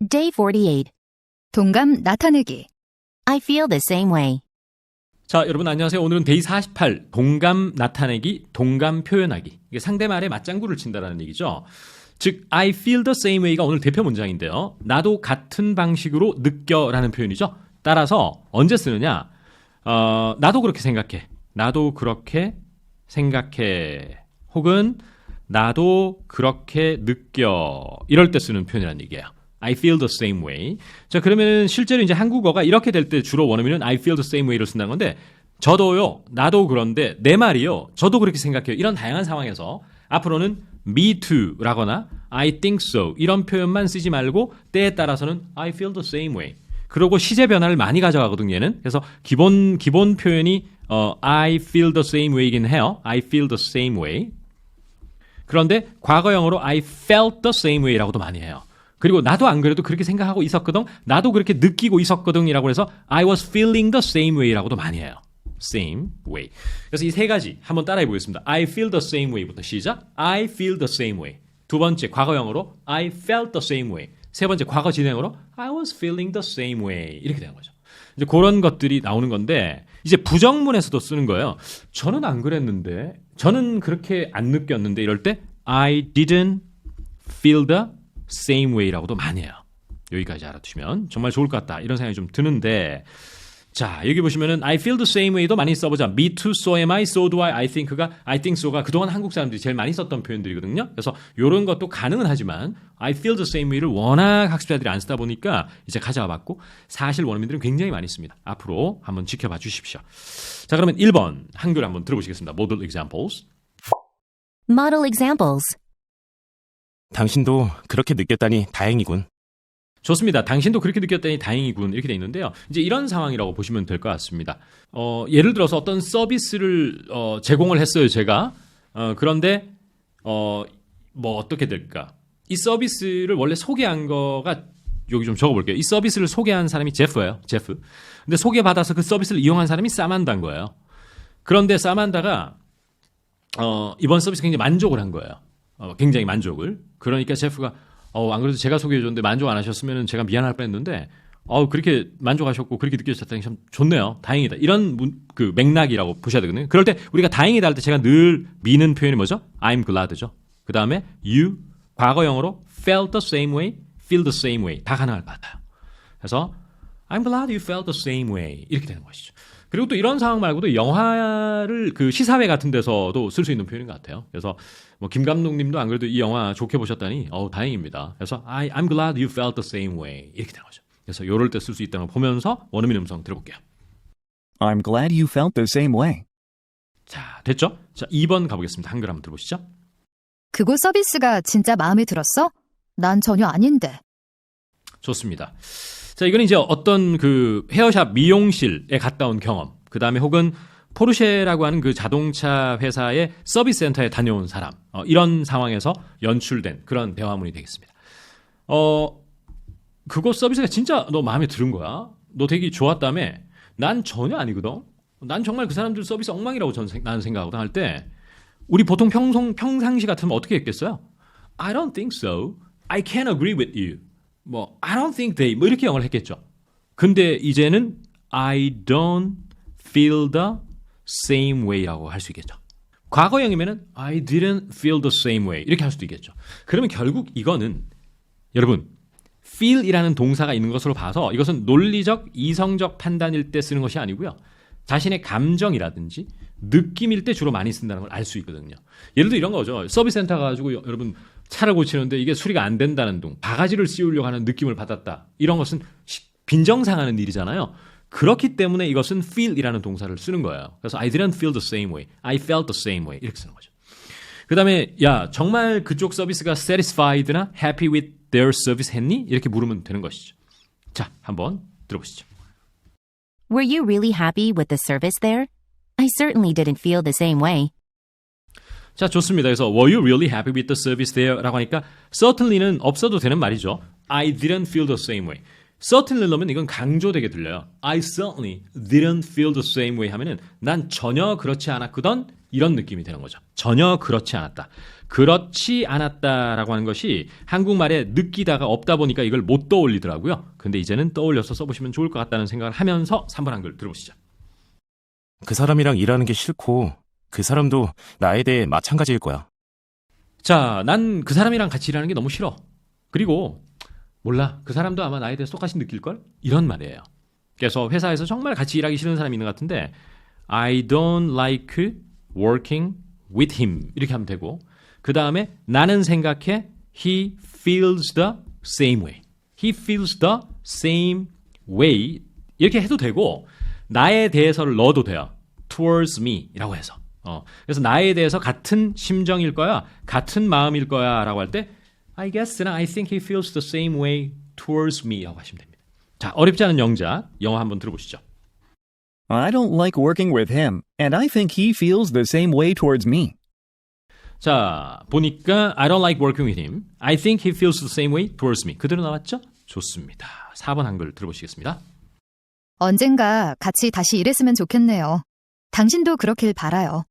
Day 48. 동감 나타내기. I feel the same way. 자, 여러분 안녕하세요. 오늘은 데이 48, 동감 나타내기, 동감 표현하기. 이게 상대말에 맞장구를 친다라는 얘기죠. 즉, I feel the same way가 오늘 대표 문장인데요. 나도 같은 방식으로 느껴라는 표현이죠. 따라서 언제 쓰느냐? 나도 그렇게 생각해. 나도 그렇게 생각해. 혹은 나도 그렇게 느껴. 이럴 때 쓰는 표현이라는 얘기예요. I feel the same way. 자, 그러면 실제로 이제 한국어가 이렇게 될 때 주로 원어민은 I feel the same way를 쓴다는 건데, 저도요, 나도 그런데, 내 말이요, 저도 그렇게 생각해요. 이런 다양한 상황에서 앞으로는 me too 라거나 I think so 이런 표현만 쓰지 말고 때에 따라서는 I feel the same way. 그리고 시제 변화를 많이 가져가거든요, 얘는. 그래서 기본 표현이 I feel the same way이긴 해요. I feel the same way. 그런데 과거형으로 I felt the same way라고도 많이 해요. 그리고 나도 안 그래도 그렇게 생각하고 있었거든. 나도 그렇게 느끼고 있었거든 이라고 해서 I was feeling the same way라고도 많이 해요. same way. 그래서 이 세 가지 한번 따라해 보겠습니다. I feel the same way부터 시작. I feel the same way. 두 번째 과거형으로 I felt the same way. 세 번째 과거 진행으로 I was feeling the same way. 이렇게 되는 거죠. 이제 그런 것들이 나오는 건데 이제 부정문에서도 쓰는 거예요. 저는 안 그랬는데, 저는 그렇게 안 느꼈는데 이럴 때 I didn't feel the same way라고도 많이 해요. 여기까지 알아두시면 정말 좋을 것 같다 이런 생각이 좀 드는데, 자 여기 보시면은 I feel the same way도 많이 써보자. Me too, so am I, so do I think so가 그동안 한국 사람들이 제일 많이 썼던 표현들이거든요. 그래서 이런 것도 가능은 하지만 I feel the same way를 워낙 학습자들이 안 쓰다 보니까 이제 가져와 봤고, 사실 원어민들은 굉장히 많이 씁니다. 앞으로 한번 지켜봐 주십시오. 자, 그러면 1번 한글 한번 들어보시겠습니다. Model examples. Model examples. 당신도 그렇게 느꼈다니 다행이군. 좋습니다. 당신도 그렇게 느꼈다니 다행이군. 이렇게 돼 있는데요. 이제 이런 상황이라고 보시면 될 것 같습니다. 예를 들어서 어떤 서비스를 제공을 했어요, 제가. 그런데 뭐 어떻게 될까? 이 서비스를 원래 소개한 거가 여기 좀 적어볼게요. 이 서비스를 소개한 사람이 제프예요. 제프. 근데 소개받아서 그 서비스를 이용한 사람이 사만다인 거예요. 그런데 사만다가 이번 서비스 굉장히 만족을 한 거예요. 굉장히 만족을. 그러니까 제프가 안 그래도 제가 소개해줬는데 만족 안 하셨으면 제가 미안할 뻔했는데 그렇게 만족하셨고 그렇게 느껴졌다니 참 좋네요. 다행이다. 이런 그 맥락이라고 보셔야 되거든요. 그럴 때 우리가 다행이다 할 때 제가 늘 미는 표현이 뭐죠? I'm glad죠. 그 다음에 you, 과거형으로 felt the same way, feel the same way 다 가능할 것 같아요. 그래서 I'm glad you felt the same way 이렇게 되는 것이죠. 그리고 또 이런 상황 말고도 영화를 그 시사회 같은 데서도 쓸 수 있는 표현인 것 같아요. 그래서 뭐 김 감독님도 안 그래도 이 영화 좋게 보셨다니 다행입니다. 그래서 I'm glad you felt the same way 이렇게 되는 거죠. 그래서 이럴 때 쓸 수 있다는 걸 보면서 원어민 음성 들어볼게요. I'm glad you felt the same way. 자, 됐죠? 자, 2번 가보겠습니다. 한글 한번 들어보시죠. 그곳 서비스가 진짜 마음에 들었어? 난 전혀 아닌데. 좋습니다. 자, 이거는 이제 어떤 그 헤어샵 미용실에 갔다 온 경험, 그 다음에 혹은 포르쉐라고 하는 그 자동차 회사의 서비스 센터에 다녀온 사람, 이런 상황에서 연출된 그런 대화문이 되겠습니다. 그곳 서비스가 진짜 너 마음에 드는 거야? 너 되게 좋았다며? 난 전혀 아니거든? 난 정말 그 사람들 서비스 엉망이라고 나는 생각하거든 할 때, 우리 보통 평상시 같으면 어떻게 했겠어요? I don't think so. I can't agree with you. I don't think they, 이렇게 영어를 했겠죠. 근데 이제는 I don't feel the same way라고 할 수 있겠죠. 과거형이면은 I didn't feel the same way 이렇게 할 수도 있겠죠. 그러면 결국 이거는 여러분 feel이라는 동사가 있는 것으로 봐서 이것은 논리적, 이성적 판단일 때 쓰는 것이 아니고요. 자신의 감정이라든지 느낌일 때 주로 많이 쓴다는 걸 알 수 있거든요. 예를 들어 이런 거죠. 서비스 센터 가가지고 여러분 차를 고치는데 이게 수리가 안 된다는 둥, 바가지를 씌우려고 하는 느낌을 받았다. 이런 것은 빈정상하는 일이잖아요. 그렇기 때문에 이것은 feel이라는 동사를 쓰는 거예요. 그래서 I didn't feel the same way. I felt the same way. 이렇게 쓰는 거죠. 그 다음에 야 정말 그쪽 서비스가 satisfied나 happy with their service 했니? 이렇게 물으면 되는 것이죠. 자, 한번 들어보시죠. Were you really happy with the service there? I certainly didn't feel the same way. 자, 좋습니다. 그래서 were you really happy with the service there? 라고 하니까 certainly는 없어도 되는 말이죠. I didn't feel the same way. certainly 넣으면 이건 강조되게 들려요. I certainly didn't feel the same way 하면은 난 전혀 그렇지 않았거든 이런 느낌이 되는 거죠. 전혀 그렇지 않았다. 그렇지 않았다라고 하는 것이 한국말에 느끼다가 없다 보니까 이걸 못 떠올리더라고요. 근데 이제는 떠올려서 써보시면 좋을 것 같다는 생각을 하면서 3번 한글 들어보시죠. 그 사람이랑 일하는 게 싫고 그 사람도 나에 대해 마찬가지일 거야. 자, 난 그 사람이랑 같이 일하는 게 너무 싫어. 그리고 몰라, 그 사람도 아마 나에 대해서 똑같이 느낄걸? 이런 말이에요. 그래서 회사에서 정말 같이 일하기 싫은 사람이 있는 것 같은데 I don't like working with him 이렇게 하면 되고 그 다음에 나는 생각해 He feels the same way. He feels the same way 이렇게 해도 되고 나에 대해서를 넣어도 돼요. towards me 이라고 해서 그래서 나에 대해서 같은 심정일 거야 같은 마음일 거야 라고 할 때 I guess and I think he feels the same way towards me 라고 하시면 됩니다. 자, 어렵지 않은 영작 영어 한번 들어보시죠. I don't like working with him, and I think he feels the same way towards me. 자, 보니까 I don't like working with him. I think he feels the same way towards me. 그대로 나왔죠? 좋습니다. 4번 한글 들어보시겠습니다. 언젠가 같이 다시 일했으면 좋겠네요. 당신도 그렇길 바라요.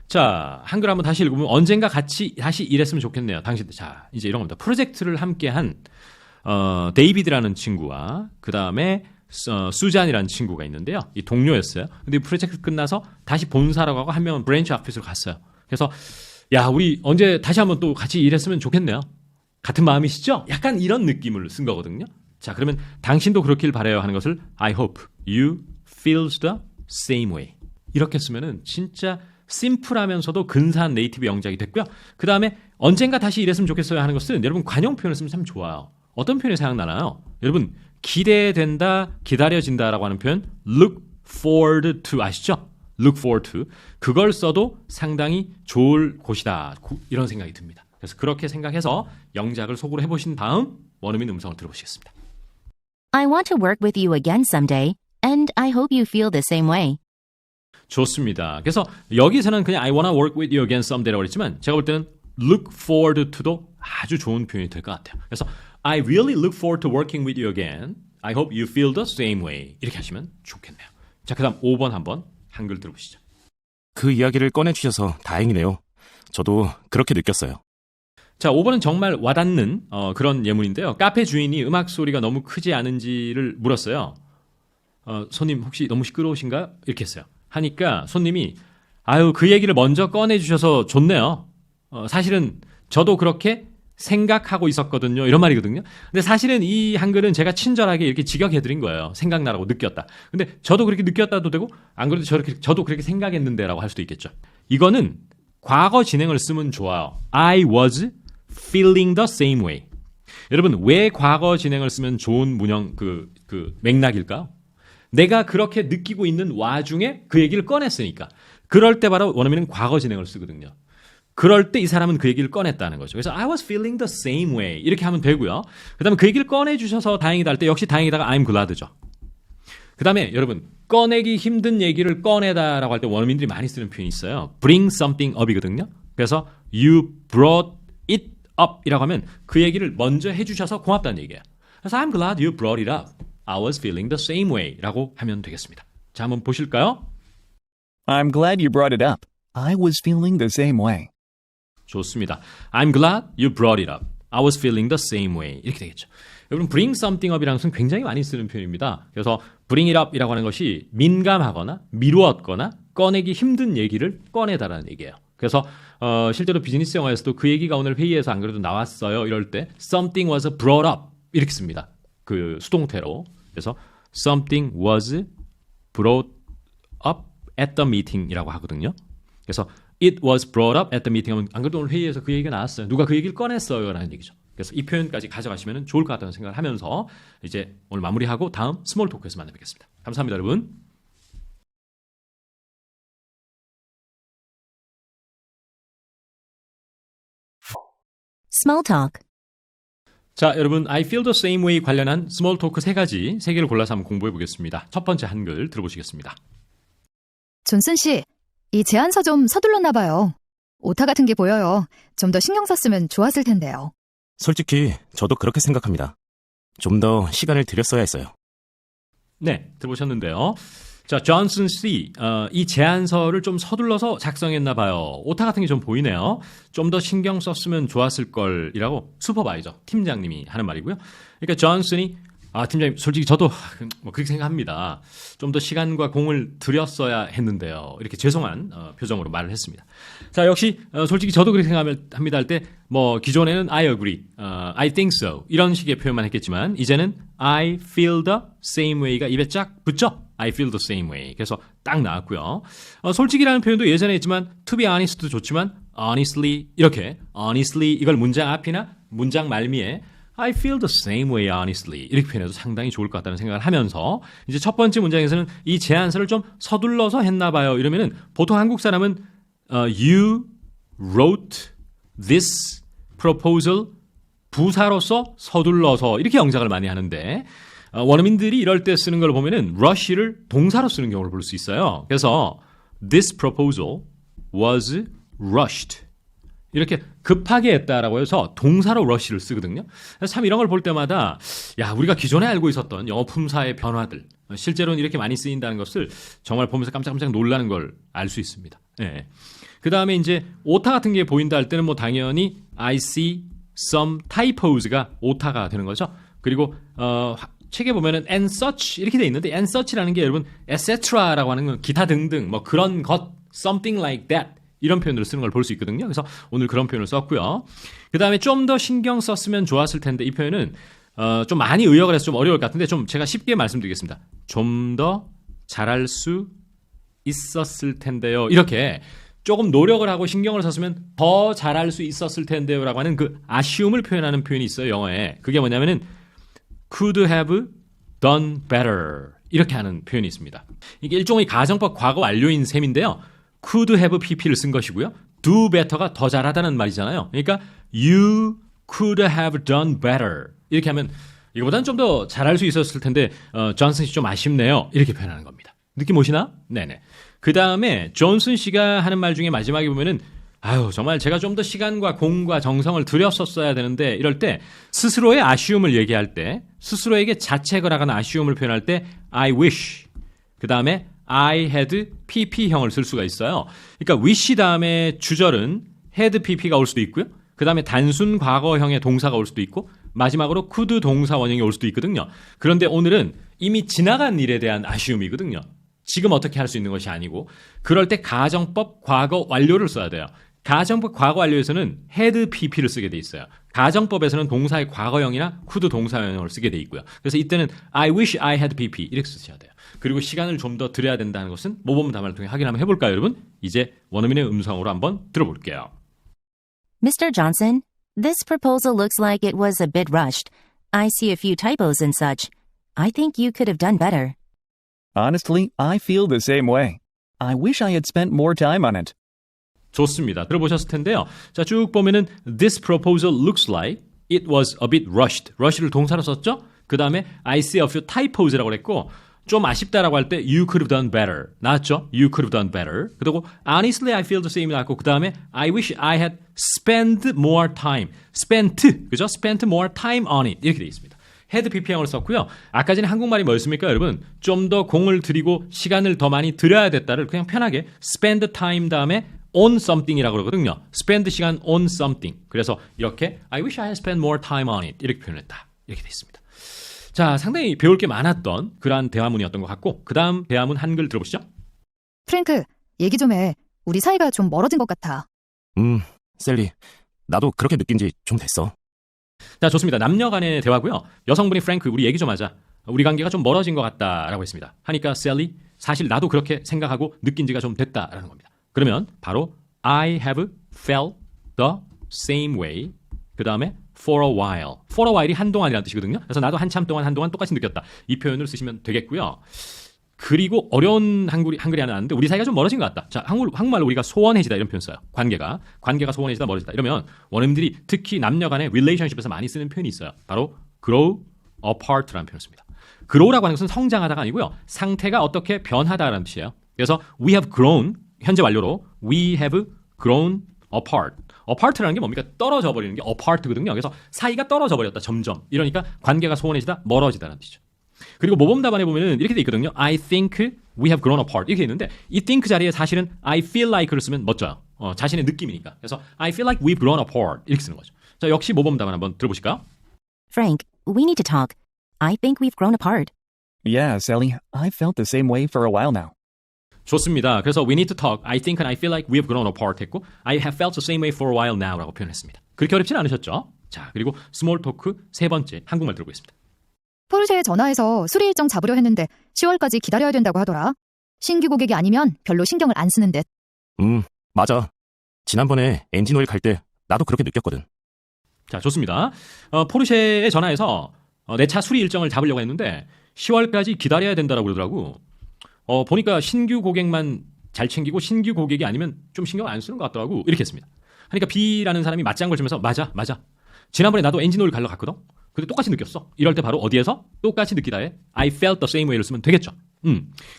자, 한글 한번 다시 읽으면 언젠가 같이 다시 일했으면 좋겠네요. 당신, 자, 이제 이런 겁니다. 프로젝트를 함께한 데이비드라는 친구와 그 다음에 수잔이라는 친구가 있는데요. 이 동료였어요. 근데 이 프로젝트 끝나서 다시 본사라고 하고 한 명은 브랜치 오피스로 갔어요. 그래서 야, 우리 언제 다시 한번 또 같이 일했으면 좋겠네요. 같은 마음이시죠? 약간 이런 느낌을 쓴 거거든요. 자, 그러면 당신도 그렇길 바라요 하는 것을 I hope you feels the same way. 이렇게 쓰면은 진짜 심플하면서도 근사한 네이티브 영작이 됐고요. 그 다음에 언젠가 다시 일했으면 좋겠어요 하는 것은 여러분 관용 표현을 쓰면 참 좋아요. 어떤 표현이 생각나나요? 여러분 기대된다, 기다려진다라고 하는 표현 look forward to 아시죠? look forward to 그걸 써도 상당히 좋을 곳이다 이런 생각이 듭니다. 그래서 그렇게 생각해서 영작을 속으로 해보신 다음 원어민 음성을 들어보시겠습니다. I want to work with you again someday, and I hope you feel the same way. 좋습니다. 그래서 여기서는 그냥 I wanna work with you again someday라고 했지만 제가 볼 때는 look forward to도 아주 좋은 표현이 될 것 같아요. 그래서 I really look forward to working with you again. I hope you feel the same way. 이렇게 하시면 좋겠네요. 자, 그 다음 5번 한번 한글 들어보시죠. 그 이야기를 꺼내주셔서 다행이네요. 저도 그렇게 느꼈어요. 자, 5번은 정말 와닿는 그런 예문인데요. 카페 주인이 음악 소리가 너무 크지 않은지를 물었어요. 손님 혹시 너무 시끄러우신가요? 이렇게 했어요. 하니까 손님이 아유 그 얘기를 먼저 꺼내주셔서 좋네요. 사실은 저도 그렇게 생각하고 있었거든요. 이런 말이거든요. 근데 사실은 이 한글은 제가 친절하게 이렇게 직역해드린 거예요. 생각나라고 느꼈다. 근데 저도 그렇게 느꼈다도 되고 안 그래도 저도 그렇게 생각했는데 라고 할 수도 있겠죠. 이거는 과거 진행을 쓰면 좋아요. I was feeling the same way. 여러분 왜 과거 진행을 쓰면 좋은 문형 그 맥락일까요? 내가 그렇게 느끼고 있는 와중에 그 얘기를 꺼냈으니까. 그럴 때 바로 원어민은 과거 진행을 쓰거든요. 그럴 때 이 사람은 그 얘기를 꺼냈다는 거죠. 그래서 I was feeling the same way 이렇게 하면 되고요. 그 다음에 그 얘기를 꺼내주셔서 다행이다 할 때 역시 다행이다가 I'm glad죠. 그 다음에 여러분 꺼내기 힘든 얘기를 꺼내다라고 할 때 원어민들이 많이 쓰는 표현이 있어요. bring something up이거든요. 그래서 you brought it up 이라고 하면 그 얘기를 먼저 해주셔서 고맙다는 얘기예요. 그래서 I'm glad you brought it up. I was feeling the same way 라고 하면 되겠습니다. 자, 한번 보실까요? I'm glad you brought it up. I was feeling the same way. 좋습니다. I'm glad you brought it up. I was feeling the same way. 이렇게 되겠죠. 여러분, bring something up이라는 것은 굉장히 많이 쓰는 표현입니다. 그래서 bring it up이라고 하는 것이 민감하거나 미루었거나 꺼내기 힘든 얘기를 꺼내다라는 얘기예요. 그래서 실제로 비즈니스 영화에서도 그 얘기가 오늘 회의에서 안 그래도 나왔어요. 이럴 때 something was brought up 이렇게 씁니다. 그 수동태로. 그래서 something was brought up at the meeting이라고 하거든요. 그래서 it was brought up at the meeting 하면 안 그래도 오늘 회의에서 그 얘기가 나왔어요. 누가 그 얘기를 꺼냈어요 라는 얘기죠. 그래서 이 표현까지 가져가시면 좋을 것 같다는 생각을 하면서 이제 오늘 마무리하고 다음 스몰 토크에서 만나뵙겠습니다. 감사합니다, 여러분. Small talk. 자, 여러분, I feel the same way 관련한 스몰 토크 3개를 골라서 한번 공부해 보겠습니다. 첫 번째 한글 들어보시겠습니다. 존슨 씨, 이 제안서 좀 서둘렀나 봐요. 오타 같은 게 보여요. 좀 더 신경 썼으면 좋았을 텐데요. 솔직히 저도 그렇게 생각합니다. 좀 더 시간을 들였어야 했어요. 네, 들어보셨는데요. 자, 존슨 씨, 이 제안서를 좀 서둘러서 작성했나 봐요. 오타 같은 게 좀 보이네요. 좀 더 신경 썼으면 좋았을 걸이라고 슈퍼바이저, 팀장님이 하는 말이고요. 그러니까 존슨이 팀장님, 솔직히 저도 뭐 그렇게 생각합니다. 좀 더 시간과 공을 들였어야 했는데요. 이렇게 죄송한 표정으로 말을 했습니다. 자, 역시 솔직히 저도 그렇게 생각합니다 할 때 뭐 기존에는 I agree, I think so 이런 식의 표현만 했겠지만 이제는 I feel the same way가 입에 쫙 붙죠. I feel the same way. 그래서 딱 나왔고요. 솔직히라는 표현도 예전에 했지만 to be honest도 좋지만 honestly 이렇게 honestly 이걸 문장 앞이나 문장 말미에 I feel the same way honestly 이렇게 표현해도 상당히 좋을 것 같다는 생각을 하면서 이제 첫 번째 문장에서는 이 제안서를 좀 서둘러서 했나 봐요. 이러면은 보통 한국 사람은 you wrote this proposal 부사로서 서둘러서 이렇게 영작을 많이 하는데 원어민들이 이럴 때 쓰는 걸 보면은 rush를 동사로 쓰는 경우를 볼 수 있어요. 그래서 this proposal was rushed 이렇게 급하게 했다라고 해서 동사로 rush를 쓰거든요. 그래서 참 이런 걸 볼 때마다 야 우리가 기존에 알고 있었던 영어 품사의 변화들 실제로는 이렇게 많이 쓰인다는 것을 정말 보면서 깜짝깜짝 놀라는 걸 알 수 있습니다. 네. 그 다음에 이제 오타 같은 게 보인다 할 때는 뭐 당연히 I see some typos가 오타가 되는 거죠. 그리고 책에 보면은 and such 이렇게 돼 있는데 and such라는 게 여러분 etc라고 하는 건 기타 등등 뭐 그런 것 something like that 이런 표현으로 쓰는 걸 볼 수 있거든요. 그래서 오늘 그런 표현을 썼고요. 그 다음에 좀 더 신경 썼으면 좋았을 텐데 이 표현은 좀 많이 의역을 해서 좀 어려울 것 같은데 좀 제가 쉽게 말씀드리겠습니다. 좀 더 잘할 수 있었을 텐데요. 이렇게 조금 노력을 하고 신경을 썼으면 더 잘할 수 있었을 텐데요 라고 하는 그 아쉬움을 표현하는 표현이 있어요. 영어에. 그게 뭐냐면은 could have done better 이렇게 하는 표현이 있습니다. 이게 일종의 가정법 과거 완료인 셈인데요. could have pp를 쓴 것이고요. do better가 더 잘하다는 말이잖아요. 그러니까 you could have done better 이렇게 하면 이거보다는 좀 더 잘할 수 있었을 텐데 존슨 씨 좀 아쉽네요. 이렇게 표현하는 겁니다. 느낌 오시나? 네네. 그 다음에 존슨 씨가 하는 말 중에 마지막에 보면은 아유 정말 제가 좀 더 시간과 공과 정성을 들였었어야 되는데 이럴 때 스스로의 아쉬움을 얘기할 때 스스로에게 자책을 하거나 아쉬움을 표현할 때 I wish 그 다음에 I had pp형을 쓸 수가 있어요. 그러니까 wish 다음에 주절은 had pp가 올 수도 있고요. 그 다음에 단순 과거형의 동사가 올 수도 있고 마지막으로 could 동사 원형이 올 수도 있거든요. 그런데 오늘은 이미 지나간 일에 대한 아쉬움이거든요. 지금 어떻게 할 수 있는 것이 아니고 그럴 때 가정법 과거 완료를 써야 돼요. 가정법 과거 완료에서는 had pp를 쓰게 돼 있어요. 가정법에서는 동사의 과거형이나 could 동사형을 쓰게 돼 있고요. 그래서 이때는 I wish I had pp 이렇게 쓰셔야 돼요. 그리고 시간을 좀 더 들여야 된다는 것은 모범 답안을 통해 확인 한번 해볼까요, 여러분? 이제 원어민의 음성으로 한번 들어볼게요. Mr. Johnson, this proposal looks like it was a bit rushed. I see a few typos and such. I think you could have done better. Honestly, I feel the same way. I wish I had spent more time on it. 좋습니다. 들어보셨을 텐데요. 자, 쭉 보면은 this proposal looks like it was a bit rushed. rush를 동사로 썼죠? 그 다음에 I see a few typos라고 그랬고 좀 아쉽다라고 할 때 you could have done better. 나왔죠? You could have done better. 그리고 honestly I feel the same 나왔고 그 다음에 I wish I had spent more time. spent, 그죠? spent more time on it. 이렇게 되어 있습니다. had pp형을 썼고요. 아까 전에 한국말이 뭐였습니까, 여러분? 좀 더 공을 들이고 시간을 더 많이 들여야 됐다를 그냥 편하게 spend time 다음에 on something이라고 그러거든요. spend 시간 on something. 그래서 이렇게 I wish I had spent more time on it. 이렇게 표현했다. 이렇게 되어 있습니다. 자, 상당히 배울 게 많았던 그러한 대화문이었던 것 같고 그 다음 대화문 한글 들어보시죠. 프랭크, 얘기 좀 해. 우리 사이가 좀 멀어진 것 같아. 셀리, 나도 그렇게 느낀 지 좀 됐어. 자, 좋습니다. 남녀 간의 대화고요. 여성분이 프랭크, 우리 얘기 좀 하자. 우리 관계가 좀 멀어진 것 같다라고 했습니다. 하니까 셀리, 사실 나도 그렇게 생각하고 느낀 지가 좀 됐다라는 겁니다. 그러면 바로 I have felt the same way. 그 다음에 for a while. for a while이 한동안이라는 뜻이거든요. 그래서 나도 한참 동안 똑같이 느꼈다. 이 표현을 쓰시면 되겠고요. 그리고 어려운 한글이 하나 나왔는데 우리 사이가 좀 멀어진 것 같다. 자, 한국말로 우리가 소원해지다 이런 표현 써요. 관계가 소원해지다, 멀어지다. 이러면 원어민들이 특히 남녀 간의 relationship에서 많이 쓰는 표현이 있어요. 바로 grow apart라는 표현을 씁니다. grow라고 하는 것은 성장하다가 아니고요. 상태가 어떻게 변하다라는 뜻이에요. 그래서 we have grown, 현재 완료로 we have grown apart. apart라는 게 뭡니까? 떨어져 버리는 게 apart거든요. 그래서 사이가 떨어져 버렸다. 점점. 이러니까 관계가 소원해지다, 멀어지다라는 뜻이죠. 그리고 모범 답안에 보면은 이렇게 돼 있거든요. I think we have grown apart 이렇게 있는데 이 think 자리에 사실은 I feel like를 쓰면 멋져요. 자신의 느낌이니까. 그래서 I feel like we've grown apart 이렇게 쓰는 거죠. 자, 역시 모범 답안 한번 들어보실까요? Frank, we need to talk. I think we've grown apart. Yeah, Sally, I felt the same way for a while now. 좋습니다. 그래서 we need to talk. I think and I feel like we have grown apart 했고 I have felt the same way for a while now 라고 표현했습니다. 그렇게 어렵진 않으셨죠? 자, 그리고 스몰 토크 세 번째 한국말 들어보겠습니다. 포르쉐에 전화해서 수리 일정 잡으려 했는데 10월까지 기다려야 된다고 하더라. 신규 고객이 아니면 별로 신경을 안 쓰는 듯. 맞아. 지난번에 엔진 오일 갈 때 나도 그렇게 느꼈거든. 자, 좋습니다. 포르쉐에 전화해서 내 차 수리 일정을 잡으려고 했는데 10월까지 기다려야 된다고 그러더라고. 보니까 신규 고객만 잘 챙기고 신규 고객이 아니면 좀 신경 안 쓰는 것 같더라고. 이렇게 했습니다. 그러니까 B라는 사람이 맞장구를 치면서 맞아. 지난번에 나도 엔진 오일 가려고 갔거든. 근데 똑같이 느꼈어. 이럴 때 바로 어디에서? 똑같이 느끼다에 I felt the same way를 쓰면 되겠죠.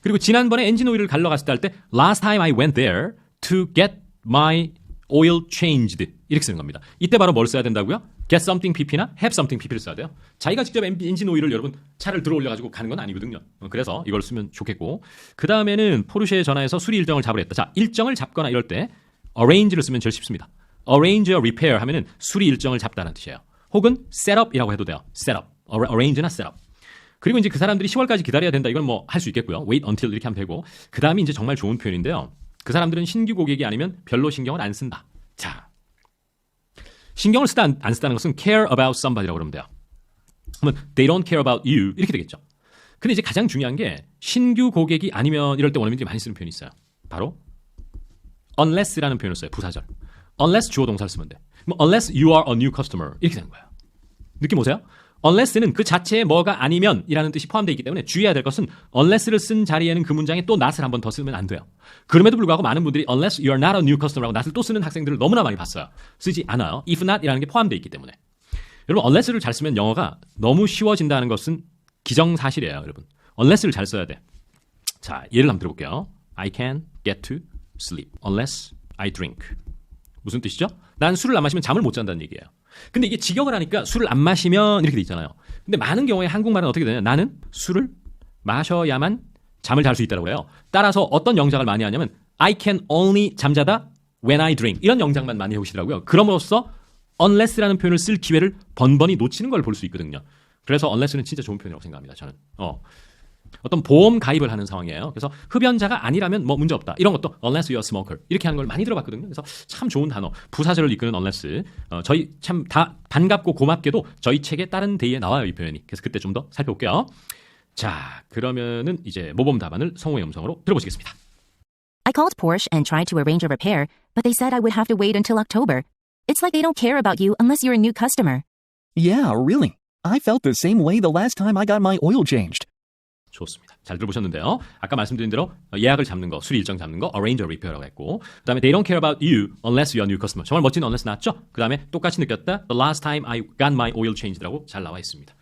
그리고 지난번에 엔진 오일을 갈러 갔을 때 할 때 last time I went there to get my oil changed 이렇게 쓰는 겁니다. 이때 바로 뭘 써야 된다고요? get something pp나 have something pp를 써야 돼요. 자기가 직접 엔진 오일을 여러분 차를 들어올려가지고 가는 건 아니거든요. 그래서 이걸 쓰면 좋겠고 그 다음에는 포르쉐에 전화해서 수리 일정을 잡으려 했다. 자, 일정을 잡거나 이럴 때 arrange를 쓰면 제일 쉽습니다. arrange or repair 하면은 수리 일정을 잡다는 뜻이에요. 혹은 setup이라고 해도 돼요. setup, arrange나 setup. 그리고 이제 그 사람들이 10월까지 기다려야 된다. 이건 뭐 할 수 있겠고요. wait until 이렇게 하면 되고 그 다음이 이제 정말 좋은 표현인데요. 그 사람들은 신규 고객이 아니면 별로 신경을 안 쓴다. 자, 신경을 쓰다 안 쓰다는 것은 care about somebody라고 그러면 돼요. 그러면 they don't care about you 이렇게 되겠죠. 근데 이제 가장 중요한 게 신규 고객이 아니면 이럴 때 원어민들이 많이 쓰는 표현이 있어요. 바로 unless라는 표현을 써요. 부사절. unless 주어 동사를 쓰면 돼. unless you are a new customer 이렇게 되는 거예요. 느낌 오세요? unless는 그 자체에 뭐가 아니면 이라는 뜻이 포함되어 있기 때문에 주의해야 될 것은 unless를 쓴 자리에는 그 문장에 또 not을 한 번 더 쓰면 안 돼요. 그럼에도 불구하고 많은 분들이 unless you are not a new customer라고 not을 또 쓰는 학생들을 너무나 많이 봤어요. 쓰지 않아요. if not이라는 게 포함되어 있기 때문에. 여러분 unless를 잘 쓰면 영어가 너무 쉬워진다는 것은 기정사실이에요. 여러분 unless를 잘 써야 돼. 자, 예를 한번 들어볼게요. I can get to sleep unless I drink. 무슨 뜻이죠? 난 술을 안 마시면 잠을 못 잔다는 얘기예요. 근데 이게 직역을 하니까 술을 안 마시면 이렇게 돼 있잖아요. 근데 많은 경우에 한국말은 어떻게 되냐? 나는 술을 마셔야만 잠을 잘 수 있다고 해요. 따라서 어떤 영작을 많이 하냐면 I can only 잠자다 when I drink 이런 영작만 많이 해오시더라고요. 그럼으로써 unless라는 표현을 쓸 기회를 번번이 놓치는 걸 볼 수 있거든요. 그래서 unless는 진짜 좋은 표현이라고 생각합니다. 저는 어떤 보험 가입을 하는 상황이에요. 그래서 흡연자가 아니라면 뭐 문제 없다. 이런 것도 unless you're a smoker 이렇게 하는 걸 많이 들어봤거든요. 그래서 참 좋은 단어. 부사절을 이끄는 unless. 저희 참 다 반갑고 고맙게도 저희 책의 다른 데이에 나와요. 이 표현이. 그래서 그때 좀 더 살펴볼게요. 자, 그러면은 이제 모범 답안을 성우의 음성으로 들어보시겠습니다. I called Porsche and tried to arrange a repair, but they said I would have to wait until October. It's like they don't care about you unless you're a new customer. Yeah, really. I felt the same way the last time I got my oil changed. 좋습니다. 잘 들어보셨는데요. 아까 말씀드린 대로 예약을 잡는 거, 수리 일정 잡는 거, arrange or repair라고 했고 그 다음에 they don't care about you unless you're a new customer. 정말 멋진 unless 나왔죠? 그 다음에 똑같이 느꼈다. The last time I got my oil changed라고 잘 나와 있습니다.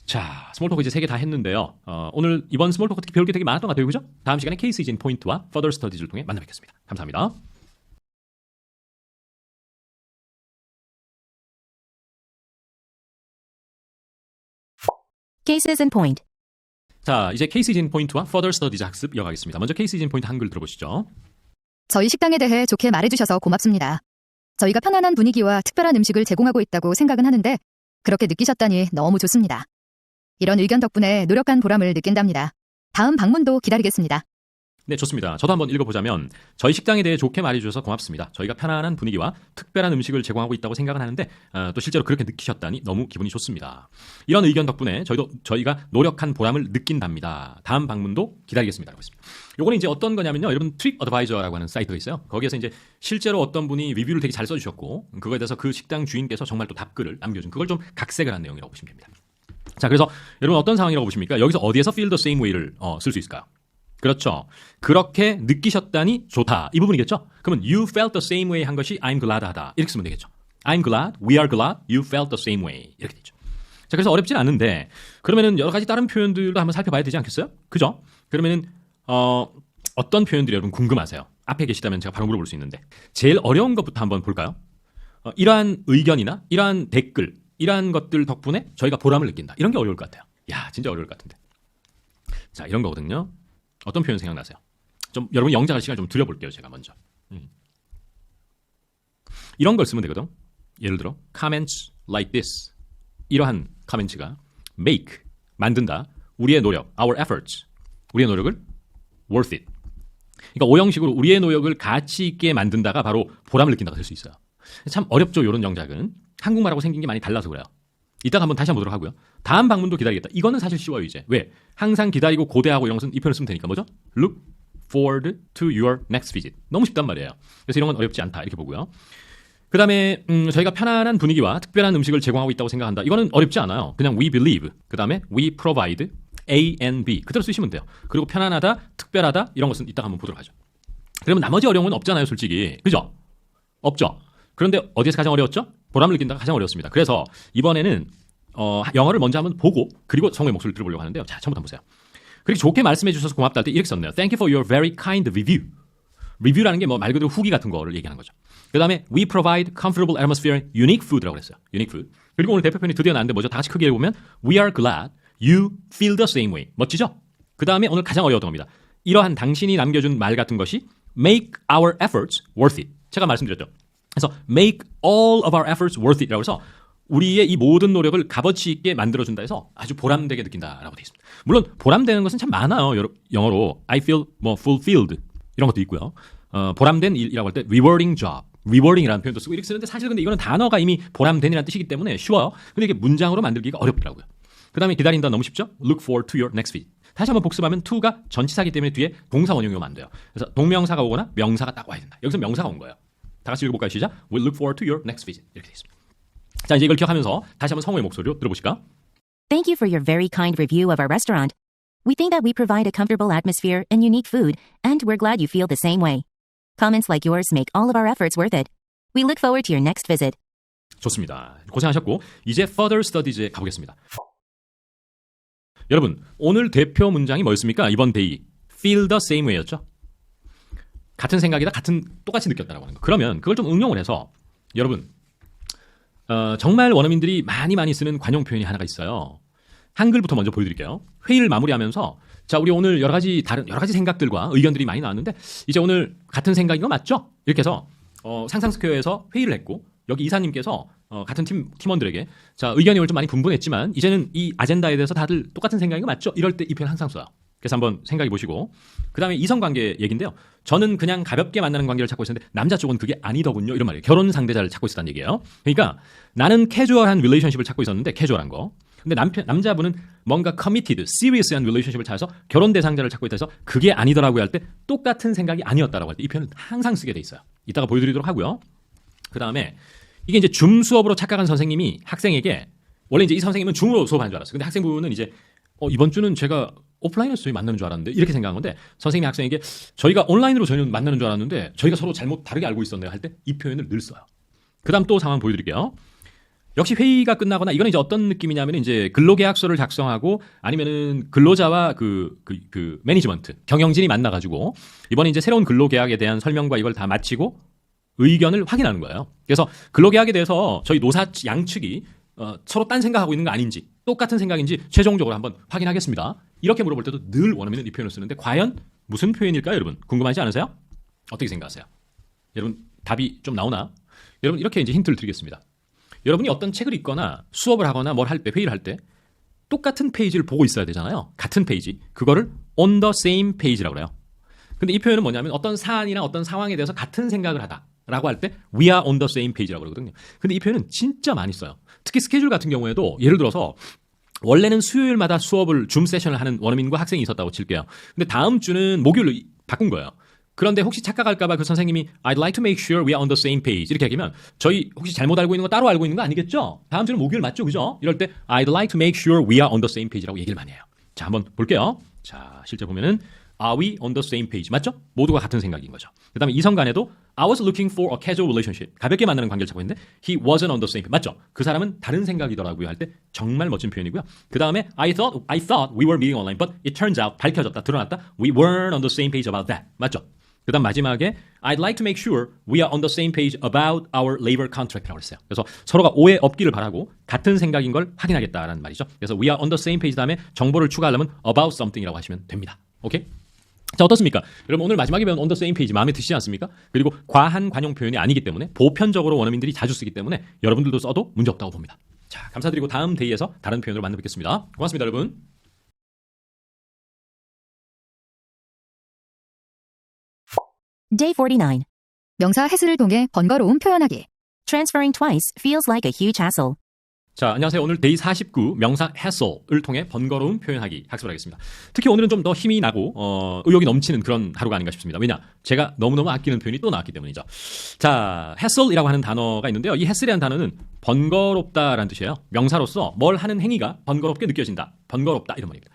자, 스몰 토크 이제 3개 다 했는데요. 오늘 이번 스몰 토크 특히 배울 게 되게 많았던 것 같아요. 그죠? 다음 시간에 케이스 이진 포인트와 further studies를 통해 만나 뵙겠습니다. 감사합니다. Cases in point. 자, 이제 케이스 이진 포인트와 further studies 학습 이어가겠습니다. 먼저 케이스 이진 포인트 한글 들어보시죠. 저희 식당에 대해 좋게 말해주셔서 고맙습니다. 저희가 편안한 분위기와 특별한 음식을 제공하고 있다고 생각은 하는데 그렇게 느끼셨다니 너무 좋습니다. 이런 의견 덕분에 노력한 보람을 느낀답니다. 다음 방문도 기다리겠습니다. 네, 좋습니다. 저도 한번 읽어보자면 저희 식당에 대해 좋게 말해주셔서 고맙습니다. 저희가 편안한 분위기와 특별한 음식을 제공하고 있다고 생각은 하는데 또 실제로 그렇게 느끼셨다니 너무 기분이 좋습니다. 이런 의견 덕분에 저희가 노력한 보람을 느낀답니다. 다음 방문도 기다리겠습니다. 라고 했습니다. 요거는 이제 어떤 거냐면요. 여러분 트립 어드바이저라고 하는 사이트가 있어요. 거기에서 이제 실제로 어떤 분이 리뷰를 되게 잘 써주셨고 그거에 대해서 그 식당 주인께서 정말 또 답글을 남겨준 그걸 좀 각색을 한 내용이라고 보시면 됩니다. 자, 그래서 여러분 어떤 상황이라고 보십니까? 여기서 어디에서 feel the same way를 쓸 수 있을까요? 그렇죠. 그렇게 느끼셨다니 좋다. 이 부분이겠죠? 그러면 you felt the same way 한 것이 I'm glad 하다. 이렇게 쓰면 되겠죠. I'm glad, we are glad, you felt the same way. 이렇게 되죠. 자, 그래서 어렵진 않은데 그러면은 여러 가지 다른 표현들도 한번 살펴봐야 되지 않겠어요? 그죠? 그러면은 어떤 표현들이 여러분 궁금하세요? 앞에 계시다면 제가 바로 물어볼 수 있는데 제일 어려운 것부터 한번 볼까요? 이러한 의견이나 이러한 댓글, 이러한 것들 덕분에 저희가 보람을 느낀다. 이런 게 어려울 것 같아요. 야, 진짜 어려울 것 같은데. 자, 이런 거거든요. 어떤 표현 생각나세요? 좀 여러분 영작할 시간 좀 드려볼게요. 제가 먼저. 이런 걸 쓰면 되거든. 예를 들어 comments like this. 이러한 커멘트가 make, 만든다. 우리의 노력, our efforts. 우리의 노력을 worth it. 그러니까 오형식으로 우리의 노력을 가치 있게 만든다가 바로 보람을 느낀다가 될 수 있어요. 참 어렵죠. 이런 영작은. 한국말하고 생긴 게 많이 달라서 그래요. 이따가 한번 다시 한번 보도록 하고요. 다음 방문도 기다리겠다. 이거는 사실 쉬워요. 이제. 왜? 항상 기다리고 고대하고 이런 것은 이 표현을 쓰면 되니까 뭐죠? Look forward to your next visit. 너무 쉽단 말이에요. 그래서 이런 건 어렵지 않다. 이렇게 보고요. 그 다음에 저희가 편안한 분위기와 특별한 음식을 제공하고 있다고 생각한다. 이거는 어렵지 않아요. 그냥 we believe. 그 다음에 we provide A and B. 그대로 쓰시면 돼요. 그리고 편안하다, 특별하다 이런 것은 이따가 한번 보도록 하죠. 그러면 나머지 어려운 건 없잖아요. 솔직히. 그죠? 없죠. 그런데 어디에서 가장 어려웠죠? 보람을 느낀다가 가장 어려웠습니다. 그래서 이번에는 영어를 먼저 한번 보고 그리고 성우의 목소리를 들어보려고 하는데요. 자, 처음부터 한번 보세요. 그렇게 좋게 말씀해 주셔서 고맙다 할 때 이렇게 썼네요. Thank you for your very kind review. 리뷰라는 게 뭐 말 그대로 후기 같은 거를 얘기하는 거죠. 그 다음에 we provide comfortable atmosphere, unique food라고 했어요. unique food. 그리고 오늘 대표편이 드디어 나왔는데 뭐죠? 다 같이 크게 보면 we are glad you feel the same way. 멋지죠? 그 다음에 오늘 가장 어려웠던 겁니다. 이러한 당신이 남겨준 말 같은 것이 make our efforts worth it. 제가 말씀드렸죠. 그래서 make all of our efforts worth it이라고 해서 우리의 이 모든 노력을 값어치 있게 만들어준다 해서 아주 보람되게 느낀다라고 되어 있습니다. 물론 보람되는 것은 참 많아요. 영어로 I feel fulfilled 이런 것도 있고요. 보람된 일이라고 할 때 rewarding job, rewarding이라는 표현도 쓰고 이렇게 쓰는데 사실 근데 이거는 단어가 이미 보람된이라는 뜻이기 때문에 쉬워요. 근데 이게 문장으로 만들기가 어렵더라고요. 그 다음에 기다린다 너무 쉽죠? Look forward to your next visit. 다시 한번 복습하면 to가 전치사기 때문에 뒤에 동사 원형이 오면 안 돼요. 그래서 동명사가 오거나 명사가 딱 와야 된다. 여기서 명사가 온 거예요. 다 같이 읽어볼까요? 시작. We'll look forward to your next visit. 이렇게 되어 있습니다. 자, 이제 이걸 기억하면서 다시 한번 성우의 목소리로 들어보실까? Thank you for your very kind review of our restaurant. We think that we provide a comfortable atmosphere and unique food, and we're glad you feel the same way. Comments like yours make all of our efforts worth it. We look forward to your next visit. 좋습니다. 고생하셨고 이제 further studies에 가보겠습니다. 여러분, 오늘 대표 문장이 뭐였습니까? 이번 데이 feel the same way였죠. 같은 생각이다, 똑같이 느꼈다라고 하는 거. 그러면 그걸 좀 응용을 해서 여러분 정말 원어민들이 많이 쓰는 관용 표현이 하나가 있어요. 한글부터 먼저 보여드릴게요. 회의를 마무리하면서 자, 우리 오늘 여러 가지 생각들과 의견들이 많이 나왔는데 이제 오늘 같은 생각인 거 맞죠? 이렇게 해서 상상 스퀘어에서 회의를 했고 여기 이사님께서 같은 팀원들에게 자, 의견이 오늘 좀 많이 분분했지만 이제는 이 아젠다에 대해서 다들 똑같은 생각인 거 맞죠? 이럴 때 이 표현 항상 써요. 그래서 한번 생각해 보시고 그 다음에 이성관계 얘기인데요. 저는 그냥 가볍게 만나는 관계를 찾고 있었는데 남자 쪽은 그게 아니더군요. 이런 말이에요. 결혼 상대자를 찾고 있었다는 얘기예요. 그러니까 나는 캐주얼한 릴레이션십을 찾고 있었는데 캐주얼한 거. 근데 남자분은 뭔가 committed, serious한 릴레이션십을 찾아서 결혼 대상자를 찾고 있다 해서 그게 아니더라고요 할 때 똑같은 생각이 아니었다라고 할 때 이 표현을 항상 쓰게 돼 있어요. 이따가 보여드리도록 하고요. 그 다음에 이게 이제 줌 수업으로 착각한 선생님이 학생에게 원래 이제 이 선생님은 줌으로 수업하는 줄 알았어요. 근데 학생부는 이제 이번 주는 제가 오프라인에서 저희 만나는 줄 알았는데 이렇게 생각한 건데 선생님이 학생에게 저희가 온라인으로 저희는 만나는 줄 알았는데 저희가 서로 잘못 다르게 알고 있었네요 할 때 이 표현을 늘 써요. 그 다음 또 상황 보여드릴게요. 역시 회의가 끝나거나 이거는 이제 어떤 느낌이냐면 이제 근로계약서를 작성하고 아니면은 근로자와 그 매니지먼트 경영진이 만나가지고 이번에 이제 새로운 근로계약에 대한 설명과 이걸 다 마치고 의견을 확인하는 거예요. 그래서 근로계약에 대해서 저희 노사 양측이 서로 딴 생각하고 있는 거 아닌지 똑같은 생각인지 최종적으로 한번 확인하겠습니다. 이렇게 물어볼 때도 늘 원어민은 이 표현을 쓰는데 과연 무슨 표현일까요, 여러분? 궁금하지 않으세요? 어떻게 생각하세요? 여러분 답이 좀 나오나? 여러분 이렇게 이제 힌트를 드리겠습니다. 여러분이 어떤 책을 읽거나 수업을 하거나 뭘 할 때 회의를 할 때 똑같은 페이지를 보고 있어야 되잖아요. 같은 페이지. 그거를 on the same page라고 그래요. 근데 이 표현은 뭐냐면 어떤 사안이나 어떤 상황에 대해서 같은 생각을 하다라고 할 때 we are on the same page라고 그러거든요. 근데 이 표현은 진짜 많이 써요. 특히 스케줄 같은 경우에도 예를 들어서 원래는 수요일마다 수업을 줌 세션을 하는 원어민과 학생이 있었다고 칠게요. 근데 다음 주는 목요일로 바꾼 거예요. 그런데 혹시 착각할까봐 그 선생님이 I'd like to make sure we are on the same page 이렇게 하면 저희 혹시 잘못 알고 있는 거 따로 알고 있는 거 아니겠죠? 다음 주는 목요일 맞죠? 그죠? 이럴 때 I'd like to make sure we are on the same page라고 얘기를 많이 해요. 자, 한번 볼게요. 자, 실제 보면은 Are we on the same page? 맞죠? 모두가 같은 생각인 거죠. 그 다음에 이성 간에도 I was looking for a casual relationship. 가볍게 만나는 관계를 찾고 있는데 He wasn't on the same page. 맞죠? 그 사람은 다른 생각이더라고요 할 때 정말 멋진 표현이고요. 그 다음에 I thought we were meeting online but it turns out 밝혀졌다, 드러났다. We weren't on the same page about that. 맞죠? 그다음 마지막에 I'd like to make sure we are on the same page about our labor contract라고 했어요. 그래서 서로가 오해 없기를 바라고 같은 생각인 걸 확인하겠다라는 말이죠. 그래서 we are on the same page 다음에 정보를 추가하려면 about something이라고 하시면 됩니다. 오케이? 자, 어떻습니까? 여러분 오늘 마지막에 배운 on the same page 마음에 드시지 않습니까? 그리고 과한 관용 표현이 아니기 때문에 보편적으로 원어민들이 자주 쓰기 때문에 여러분들도 써도 문제 없다고 봅니다. 자, 감사드리고 다음 데이에서 다른 표현으로 만나 뵙겠습니다. 고맙습니다, 여러분. Day 49. 명사 has를 통해 번거로움 표현하기. Transferring twice feels like a huge hassle. 자, 안녕하세요. 오늘 데이 49 명사 hassle을 통해 번거로움 표현하기 학습을 하겠습니다. 특히 오늘은 좀 더 힘이 나고 의욕이 넘치는 그런 하루가 아닌가 싶습니다. 왜냐? 제가 너무너무 아끼는 표현이 또 나왔기 때문이죠. 자, hassle이라고 하는 단어가 있는데요. 이 hassle이라는 단어는 번거롭다라는 뜻이에요. 명사로서 뭘 하는 행위가 번거롭게 느껴진다. 번거롭다 이런 말입니다.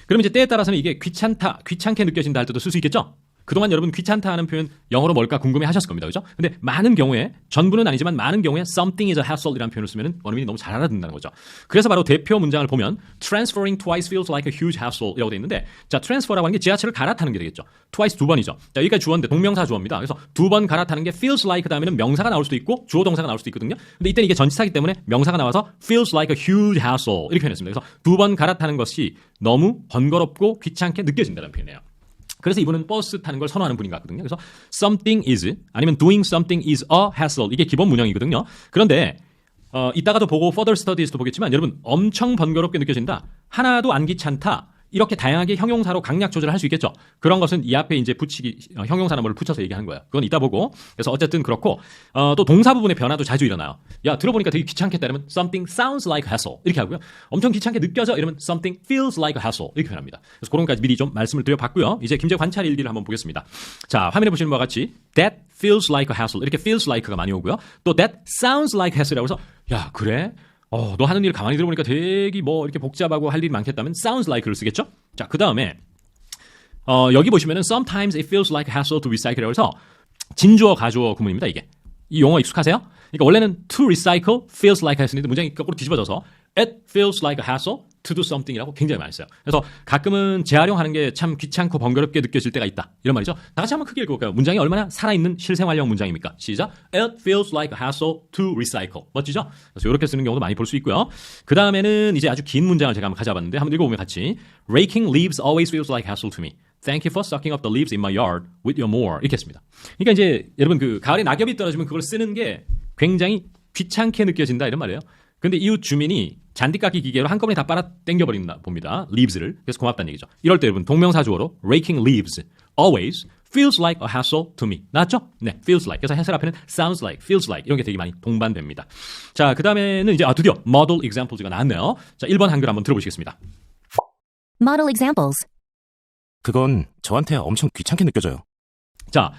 그럼 이제 때에 따라서는 이게 귀찮다, 귀찮게 느껴진다 할 때도 쓸 수 있겠죠? 그동안 여러분 귀찮다 하는 표현 영어로 뭘까 궁금해 하셨을 겁니다. 그죠? 근데 많은 경우에, 전부는 아니지만 많은 경우에 something is a hassle 이라는 표현을 쓰면 원어민이 너무 잘 알아듣는다는 거죠. 그래서 바로 대표 문장을 보면 transferring twice feels like a huge hassle 이라고 되어 있는데, 자, transfer라고 하는 게 지하철을 갈아타는 게 되겠죠. twice 두 번이죠. 자, 여기까지 주어인데 동명사 주어입니다. 그래서 두 번 갈아타는 게 feels like 다음에는 명사가 나올 수도 있고 주어 동사가 나올 수도 있거든요. 근데 이때는 이게 전치사이기 때문에 명사가 나와서 feels like a huge hassle 이렇게 표현했습니다. 그래서 두 번 갈아타는 것이 너무 번거롭고 귀찮게 느껴진다는 표현이에요. 그래서 이분은 버스 타는 걸 선호하는 분인 것 같거든요. 그래서 something is 아니면 doing something is a hassle 이게 기본 문형이거든요. 그런데 이따가도 보고 further studies도 보겠지만 여러분 엄청 번거롭게 느껴진다. 하나도 안 귀찮다. 이렇게 다양하게 형용사로 강약 조절을 할 수 있겠죠. 그런 것은 이 앞에 이제 붙이기 형용사나 뭐를 붙여서 얘기하는 거예요. 그건 이따 보고. 그래서 어쨌든 그렇고 또 동사 부분의 변화도 자주 일어나요. 야, 들어보니까 되게 귀찮겠다 이러면 something sounds like a hassle 이렇게 하고요. 엄청 귀찮게 느껴져 이러면 something feels like a hassle 이렇게 표현합니다. 그래서 그런 것까지 미리 좀 말씀을 드려봤고요. 이제 김제 관찰 일기를 한번 보겠습니다. 자, 화면에 보시는 바와 같이 that feels like a hassle 이렇게 feels like가 많이 오고요. 또 that sounds like a hassle이라고 해서 야, 그래? 너 하는 일 가만히 들어보니까 되게 뭐 이렇게 복잡하고 할 일이 많겠다면 sounds like를 쓰겠죠? 자, 그 다음에 여기 보시면은 sometimes it feels like a hassle to recycle이라고 해서 진주어 가주어 구문입니다. 이게 이 용어 익숙하세요? 그러니까 원래는 to recycle feels like a hassle인데 문장이 거꾸로 뒤집어져서 it feels like a hassle to do something이라고 굉장히 많이 써요. 그래서 가끔은 재활용하는 게 참 귀찮고 번거롭게 느껴질 때가 있다. 이런 말이죠. 다 같이 한번 크게 읽어볼까요? 문장이 얼마나 살아있는 실생활형 문장입니까? 시작. It feels like a hassle to recycle. 멋지죠? 그래서 이렇게 쓰는 경우도 많이 볼 수 있고요. 그 다음에는 이제 아주 긴 문장을 제가 한번 가져와봤는데 한번 읽어보면 같이 Raking leaves always feels like a hassle to me. Thank you for sucking up the leaves in my yard with your more. 이렇게 했습니다. 그러니까 이제 여러분 그 가을에 낙엽이 떨어지면 그걸 쓰는 게 굉장히 귀찮게 느껴진다 이런 말이에요. 근데 이웃 주민이 잔디깎기 기계로 한꺼번에 다 빨아 당겨버린다 봅니다. leaves를. 그래서 고맙다는 얘기죠. 이럴 때 여러분 동명사 주어로 raking leaves always feels like a hassle to me. 나왔죠? 네, feels like. 그래서 hassle 앞에는 sounds like, feels like 이런 게 되게 많이 동반됩니다. 자, 그 다음에는 이제 드디어 model examples가 나왔네요. 자, 1번 한글 한번 들어보시겠습니다. Model examples. 그건 저한테 엄청 귀찮게 느껴져요. 자,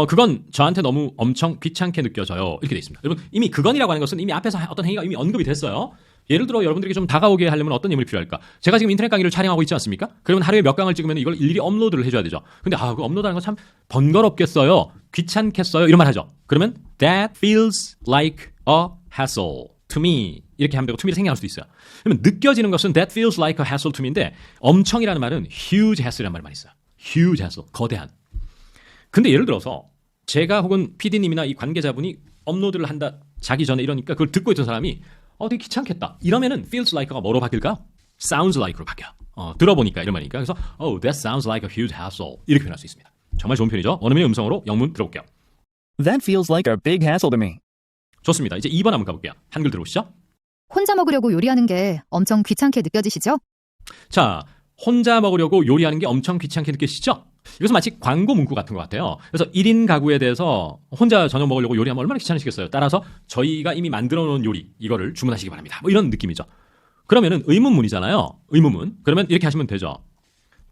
그건 저한테 너무 엄청 귀찮게 느껴져요. 이렇게 돼 있습니다. 여러분, 이미 그건이라고 하는 것은 이미 앞에서 어떤 행위가 이미 언급이 됐어요. 예를 들어 여러분들에게 좀 다가오게 하려면 어떤 인물이 필요할까? 제가 지금 인터넷 강의를 촬영하고 있지 않습니까? 그러면 하루에 몇 강을 찍으면 이걸 일일이 업로드를 해줘야 되죠. 근데 그 업로드하는 거 참 번거롭겠어요. 귀찮겠어요. 이런 말 하죠. 그러면 that feels like a hassle to me. 이렇게 하면 되고 to me를 생략할 수도 있어요. 그러면 느껴지는 것은 that feels like a hassle to me인데 엄청이라는 말은 huge hassle이라는 말이 많이 있어요. huge hassle, 거대한. 근데 예를 들어서 제가 혹은 PD님이나 이 관계자분이 업로드를 한다 자기 전에 이러니까 그걸 듣고 있던 사람이 되게 귀찮겠다. 이러면은 feels like가 뭐로 바뀔까요? sounds like로 바뀌어요. 들어보니까 이런 말이니까. 그래서 that sounds like a huge hassle 이렇게 표현할 수 있습니다. 정말 좋은 표현이죠. 원어민의 음성으로 영문 들어볼게요. That feels like a big hassle to me. 좋습니다. 이제 2번 한번 가볼게요. 한글 들어보시죠. 혼자 먹으려고 요리하는 게 엄청 귀찮게 느껴지시죠? 자, 혼자 먹으려고 요리하는 게 엄청 귀찮게 느껴지시죠? 이것은 마치 광고 문구 같은 것 같아요. 그래서 1인 가구에 대해서 혼자 저녁 먹으려고 요리하면 얼마나 귀찮으시겠어요. 따라서 저희가 이미 만들어 놓은 요리 이거를 주문하시기 바랍니다. 뭐 이런 느낌이죠. 그러면은 의문문이잖아요. 의문문. 그러면 이렇게 하시면 되죠.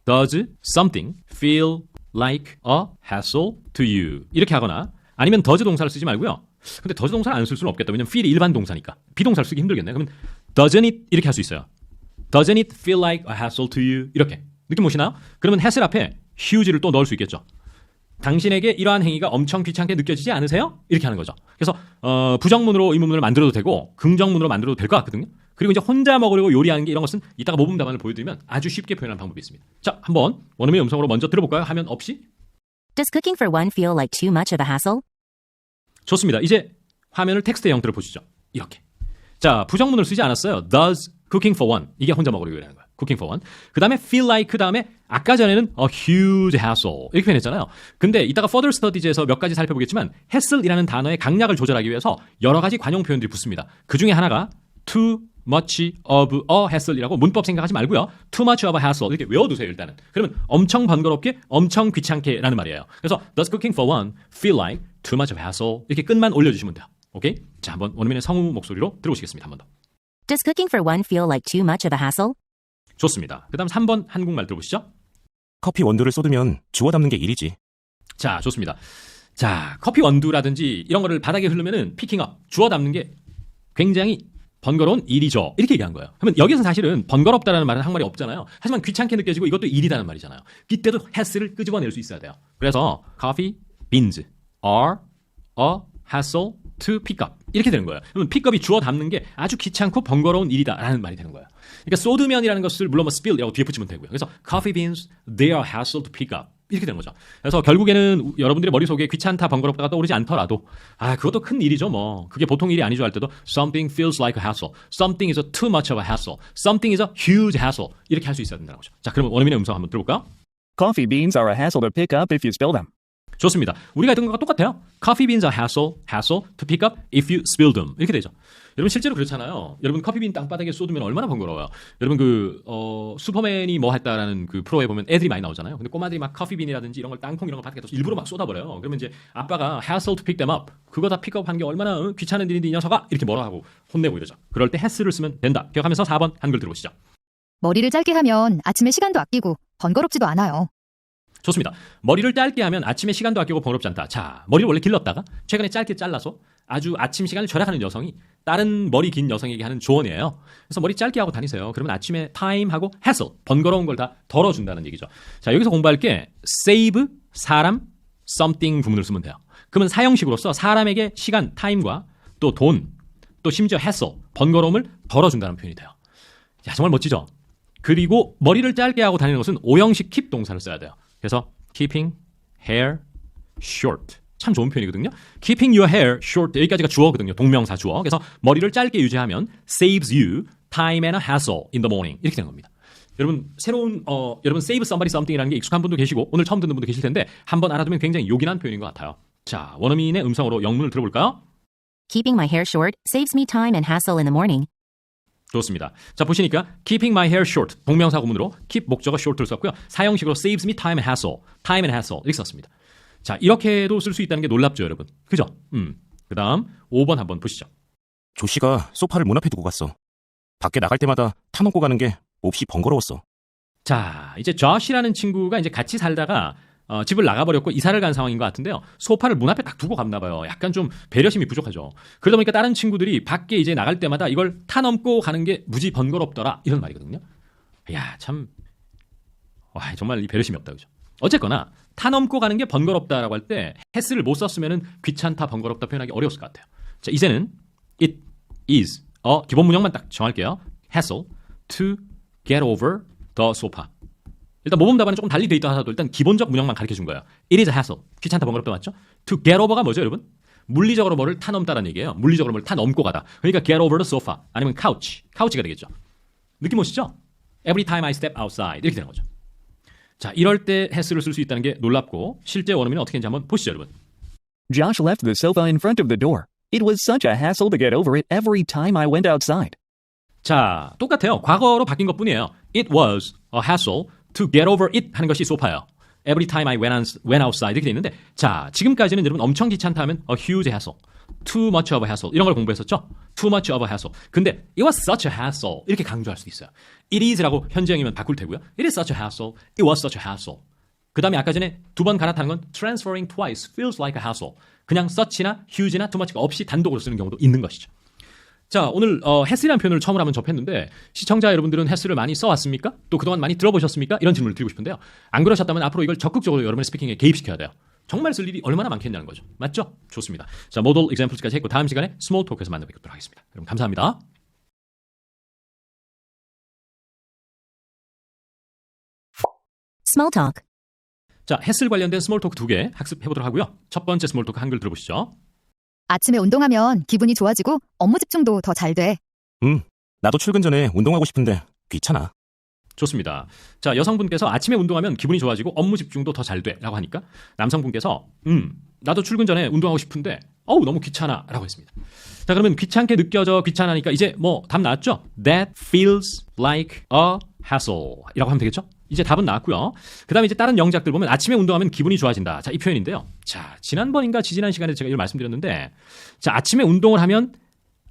Does something feel like a hassle to you? 이렇게 하거나 아니면 does 동사를 쓰지 말고요. 근데 does 동사를 안 쓸 수는 없겠다. 왜냐면 feel이 일반 동사니까. 비동사를 쓰기 힘들겠네. 그러면 doesn't it 이렇게 할 수 있어요. Doesn't it feel like a hassle to you? 이렇게. 느낌 오시나요? 그러면 hassle 앞에 huge를 또 넣을 수 있겠죠. 당신에게 이러한 행위가 엄청 귀찮게 느껴지지 않으세요? 이렇게 하는 거죠. 그래서 부정문으로 의문문을 만들어도 되고 긍정문으로 만들어도 될 것 같거든요. 그리고 이제 혼자 먹으려고 요리하는 게 이런 것은 이따가 모범 답안을 보여드리면 아주 쉽게 표현하는 방법이 있습니다. 자, 한번 원어민의 음성으로 먼저 들어볼까요? 화면 없이? Does cooking for one feel like too much of a hassle? 좋습니다. 이제 화면을 텍스트의 형태로 보시죠. 이렇게. 자, 부정문을 쓰지 않았어요. Does cooking for one. 이게 혼자 먹으려고 이러는 거예요. cooking for one. 그 다음에 feel like 그 다음에 아까 전에는 a huge hassle 이렇게 표현했잖아요. 근데 이따가 further studies에서 몇 가지 살펴보겠지만 hassle이라는 단어의 강약을 조절하기 위해서 여러 가지 관용 표현들이 붙습니다. 그 중에 하나가 too much of a hassle이라고 문법 생각하지 말고요. too much of a hassle 이렇게 외워두세요 일단은. 그러면 엄청 번거롭게 엄청 귀찮게 라는 말이에요. 그래서 does cooking for one feel like too much of a hassle 이렇게 끝만 올려주시면 돼요. 오케이? 자, 한번 원어민의 성우 목소리로 들어보시겠습니다. 한 번 더. Does cooking for one feel like too much of a hassle? 좋습니다. 그 다음 3번 한국말 들어보시죠. 커피 원두를 쏟으면 주워 담는 게 일이지. 자, 좋습니다. 자, 커피 원두라든지 이런 거를 바닥에 흐르면은 피킹업, 주워 담는 게 굉장히 번거로운 일이죠. 이렇게 얘기한 거예요. 그러면 여기서 사실은 번거롭다라는 말은 한말이 없잖아요. 하지만 귀찮게 느껴지고 이것도 일이라는 말이잖아요. 이때도 has를 끄집어낼 수 있어야 돼요. 그래서 coffee beans are a hassle to pick up 이렇게 되는 거예요. 그러면 픽업이 주워 담는 게 아주 귀찮고 번거로운 일이다라는 말이 되는 거예요. 그러니까 쏟으면이라는 것을 물론 뭐 spill이라고 뒤에 붙이면 되고요. 그래서 coffee beans they are hassle to pick up 이렇게 되는 거죠. 그래서 결국에는 여러분들의 머릿속에 귀찮다 번거롭다가 떠오르지 않더라도 그것도 큰 일이죠. 뭐 그게 보통 일이 아니죠 할 때도 something feels like a hassle, something is a too much of a hassle, something is a huge hassle 이렇게 할 수 있어야 된다는 거죠. 자, 그러면 원어민의 음성 한번 들어볼까요? Coffee beans are a hassle to pick up if you spill them. 좋습니다. 우리가 했던 것과 똑같아요. Coffee beans are hassle to pick up if you spill them. 이렇게 되죠. 여러분 실제로 그렇잖아요. 여러분 커피빈 땅바닥에 쏟으면 얼마나 번거로워요. 여러분 슈퍼맨이 뭐 했다라는 그 프로에 보면 애들이 많이 나오잖아요. 근데 꼬마들이 막 커피빈이라든지 이런 걸 땅콩 이런 걸 바닥에 일부러 막 쏟아버려요. 그러면 이제 아빠가 hassle to pick them up. 그거 다 픽업한 게 얼마나 귀찮은 일인데 이 녀석아 이렇게 뭐라 하고 혼내고 이러죠. 그럴 때 has를 쓰면 된다. 기억하면서 4번 한글 들어보시죠. 머리를 짧게 하면 아침에 시간도 아끼고 번거롭지도 않아요. 좋습니다. 머리를 짧게 하면 아침에 시간도 아끼고 번거롭지 않다. 자, 머리를 원래 길렀다가 최근에 짧게 잘라서 아주 아침 시간을 절약하는 여성이 다른 머리 긴 여성에게 하는 조언이에요. 그래서 머리 짧게 하고 다니세요. 그러면 아침에 time하고 hassle, 번거로운 걸 다 덜어준다는 얘기죠. 자, 여기서 공부할 게 save, 사람, something 부문을 쓰면 돼요. 그러면 사형식으로서 사람에게 시간, time과 또 돈, 또 심지어 hassle, 번거로움을 덜어준다는 표현이 돼요. 야, 정말 멋지죠? 그리고 머리를 짧게 하고 다니는 것은 오형식 keep 동사를 써야 돼요. 그래서 keeping hair short 참 좋은 표현이거든요. keeping your hair short 여기까지가 주어거든요. 동명사 주어. 그래서 머리를 짧게 유지하면 saves you time and a hassle in the morning 이렇게 되는 겁니다. 여러분 새로운 여러분 save somebody something이라는 게 익숙한 분도 계시고 오늘 처음 듣는 분도 계실 텐데 한번 알아두면 굉장히 요긴한 표현인 것 같아요. 자, 원어민의 음성으로 영문을 들어볼까요? Keeping my hair short saves me time and hassle in the morning. 좋습니다. 자, 보시니까 keeping my hair short 동명사 구문으로 keep 목적어 short를 썼고요. 사형식으로 saves me time and hassle 이렇게 썼습니다. 자, 이렇게도 쓸 수 있다는 게 놀랍죠, 여러분. 그죠? 그 다음 5번 한번 보시죠. 조씨가 소파를 문 앞에 두고 갔어. 밖에 나갈 때마다 타놓고 가는 게 몹시 번거로웠어. 자, 이제 조시라는 친구가 이제 같이 살다가 집을 나가버렸고 이사를 간 상황인 것 같은데요. 소파를 문 앞에 딱 두고 갔나 봐요. 약간 좀 배려심이 부족하죠. 그러다 보니까 다른 친구들이 밖에 이제 나갈 때마다 이걸 타넘고 가는 게 무지 번거롭더라 이런 말이거든요. 이야, 참 정말 이 배려심이 없다, 그죠? 어쨌거나 타넘고 가는 게 번거롭다라고 할 때 has를 못 썼으면은 귀찮다, 번거롭다 표현하기 어려웠을 것 같아요. 자, 이제는 it is 기본 문형만 딱 정할게요. hassle to get over the sofa. 일단 모범 답안은 조금 달리 돼 있다 하더라도 일단 기본적 문형만 가르쳐 준 거예요. It is a hassle. 귀찮다, 번거롭다 맞죠? To get over가 뭐죠, 여러분? 물리적으로 뭐를 타넘다라는 얘기예요. 물리적으로 뭐를 타넘고 가다. 그러니까 get over the sofa 아니면 couch. couch가 되겠죠. 느낌 오시죠? Every time I step outside 이렇게 되는 거죠. 자, 이럴 때 has를 쓸 수 있다는 게 놀랍고 실제 원어민은 어떻게 했는지 한번 보시죠, 여러분. Josh left the sofa in front of the door. It was such a hassle to get over it every time I went outside. 자, 똑같아요. 과거로 바뀐 것뿐이에요. It was a hassle to get over it 하는 것이 소파예요. Every time I went outside 이렇게 돼 있는데 자, 지금까지는 여러분 엄청 귀찮다 하면 a huge hassle, too much of a hassle 이런 걸 공부했었죠. Too much of a hassle. 근데 it was such a hassle 이렇게 강조할 수도 있어요. It is라고 현재형이면 바꿀 테고요. It is such a hassle. It was such a hassle. 그 다음에 아까 전에 두 번 갈아타는 건 transferring twice feels like a hassle. 그냥 such나 huge나 too much가 없이 단독으로 쓰는 경우도 있는 것이죠. 자, 오늘 has이라는 표현을 처음으로 한번 접했는데 시청자 여러분들은 has를 많이 써왔습니까? 또 그동안 많이 들어보셨습니까? 이런 질문을 드리고 싶은데요. 안 그러셨다면 앞으로 이걸 적극적으로 여러분의 스피킹에 개입시켜야 돼요. 정말 쓸 일이 얼마나 많겠냐는 거죠. 맞죠? 좋습니다. 자, 모델 examples까지 했고 다음 시간에 스몰 토크에서 만나뵙도록 하겠습니다. 여러분 감사합니다. Small talk. 자, 햇슬 관련된 스몰 토크 2개 학습해 보도록 하고요. 첫 번째 스몰 토크 한글 들어보시죠. 아침에 운동하면 기분이 좋아지고 업무 집중도 더 잘 돼. 나도 출근 전에 운동하고 싶은데 귀찮아. 좋습니다. 자, 여성분께서 아침에 운동하면 기분이 좋아지고 업무 집중도 더 잘 돼 라고 하니까 남성분께서 나도 출근 전에 운동하고 싶은데 너무 귀찮아 라고 했습니다. 자, 그러면 귀찮게 느껴져 귀찮으니까 이제 뭐 답 나왔죠? That feels like a hassle 이라고 하면 되겠죠? 이제 답은 나왔고요. 그 다음에 이제 다른 영작들 보면 아침에 운동하면 기분이 좋아진다. 자, 이 표현인데요. 자, 지난번인가 지지난 시간에 제가 이걸 말씀드렸는데 자, 아침에 운동을 하면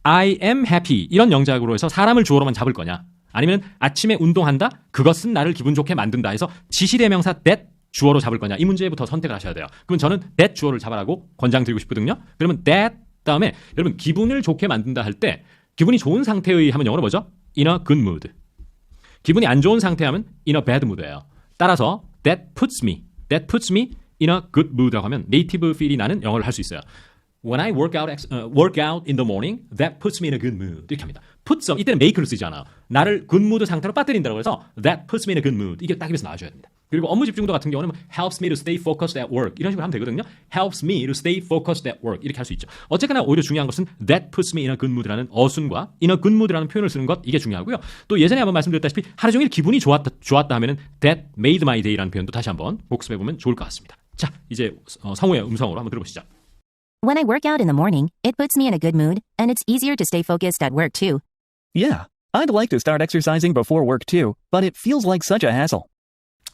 I am happy 이런 영작으로 해서 사람을 주어로만 잡을 거냐 아니면 아침에 운동한다? 그것은 나를 기분 좋게 만든다 해서 지시대명사 that 주어로 잡을 거냐 이 문제부터 선택을 하셔야 돼요. 그러면 저는 that 주어를 잡아라고 권장드리고 싶거든요. 그러면 that 다음에 여러분 기분을 좋게 만든다 할 때 기분이 좋은 상태의 하면 영어로 뭐죠? In a good mood. 기분이 안 좋은 상태 하면 in a bad mood예요. 따라서 that puts me in a good mood라고 하면 네이티브 필이 나는 영어를 할 수 있어요. When I work out in the morning, that puts me in a good mood. 이렇게 합니다. put some, 이때는 make를 쓰잖아요. 나를 good mood 상태로 빠뜨린다고 해서 that puts me in a good mood. 이게 딱 입에서 나와줘야 됩니다. 그리고 업무 집중도 같은 경우는 helps me to stay focused at work. 이런 식으로 하면 되거든요. helps me to stay focused at work. 이렇게 할 수 있죠. 어쨌거나 오히려 중요한 것은 that puts me in a good mood라는 어순과 in a good mood라는 표현을 쓰는 것 이게 중요하고요. 또 예전에 한번 말씀드렸다시피 하루 종일 기분이 좋았다 하면은 that made my day라는 표현도 다시 한번 복습해보면 좋을 것 같습니다. 자, 이제 성우의 음성으로 한번 들어보시죠. When I work out in the morning, it puts me in a good mood, and it's easier to stay focused at work too. Yeah, I'd like to start exercising before work too, but it feels like such a hassle.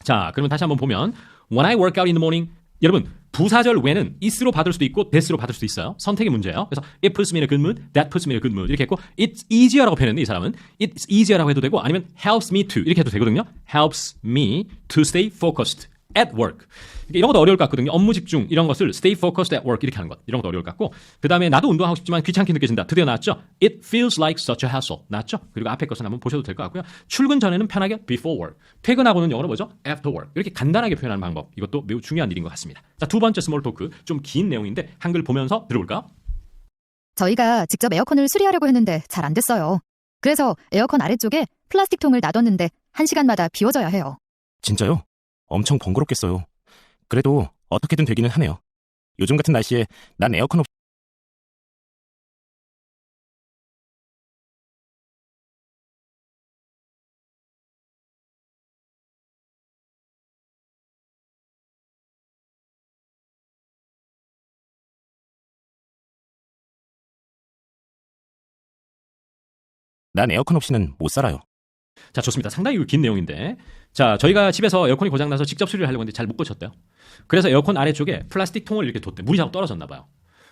자, 그러면 다시 한번 보면 When I work out in the morning 여러분 부사절 when은 is로 받을 수도 있고 that으로 받을 수도 있어요. 선택의 문제예요. 그래서 it puts me in a good mood, that puts me in a good mood 이렇게 했고 it's easier라고 표현했는데 이 사람은 it's easier라고 해도 되고 아니면 helps me to 이렇게 해도 되거든요. helps me to stay focused at work. 이런 것도 어려울 것 같거든요. 업무 집중 이런 것을 stay focused at work 이렇게 하는 것 이런 것도 어려울 것 같고 그 다음에 나도 운동하고 싶지만 귀찮게 느껴진다. 드디어 나왔죠. It feels like such a hassle 나왔죠. 그리고 앞에 것은 한번 보셔도 될 것 같고요. 출근 전에는 편하게 before work 퇴근하고는 영어로 뭐죠? after work 이렇게 간단하게 표현하는 방법 이것도 매우 중요한 일인 것 같습니다. 자, 두 번째 스몰 토크 좀 긴 내용인데 한글 보면서 들어볼까요? 저희가 직접 에어컨을 수리하려고 했는데 잘 안 됐어요. 그래서 에어컨 아래쪽에 플라스틱 통을 놔뒀는데 1시간마다 비워져야 해요. 진짜요? 엄청 번거롭겠어요. 그래도 어떻게든 되기는 하네요. 요즘 같은 날씨에 난 에어컨 없이 없이는 못 살아요. 자, 좋습니다. 상당히 긴 내용인데 자, 저희가 집에서 에어컨이 고장나서 직접 수리를 하려고 했는데 잘 못 고쳤대요. 그래서 에어컨 아래쪽에 플라스틱 통을 이렇게 뒀대. 물이 자꾸 떨어졌나 봐요.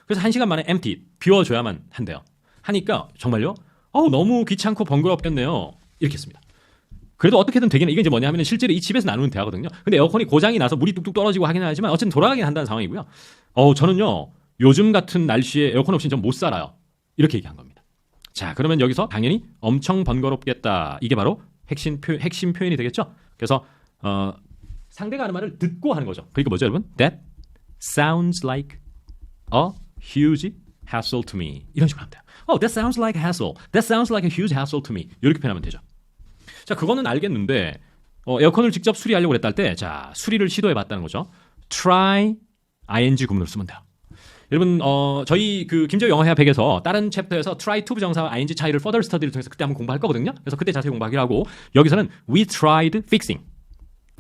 그래서 1시간 만에 empty, 비워줘야만 한대요. 하니까 정말요? 너무 귀찮고 번거롭겠네요. 이렇게 했습니다. 그래도 어떻게든 되긴 이게 이제 뭐냐 하면 실제로 이 집에서 나누는 대화거든요. 근데 에어컨이 고장이 나서 물이 뚝뚝 떨어지고 하긴 하지만 어쨌든 돌아가긴 한다는 상황이고요. 저는요 요즘 같은 날씨에 에어컨 없이는 좀 못 살아요. 이렇게 얘기한 겁니다. 자, 그러면 여기서 당연히 엄청 번거롭겠다. 이게 바로 핵심 표현이 되겠죠. 그래서 상대가 하는 말을 듣고 하는 거죠. 그러니까 뭐죠, 여러분? That sounds like a huge hassle to me. 이런 식으로 하면 돼요. That sounds like a hassle. That sounds like a huge hassle to me. 이렇게 표현하면 되죠. 자, 그거는 알겠는데 에어컨을 직접 수리하려고 그랬다 할 때 자, 수리를 시도해봤다는 거죠. Try ing 구문으로 쓰면 돼요. 여러분 저희 그 김재호 영어회화 100에서 다른 챕터에서 try to 부정사와 ing 차이를 further study를 통해서 그때 한번 공부할 거거든요. 그래서 그때 자세히 공부하기로 하고 여기서는 we tried fixing.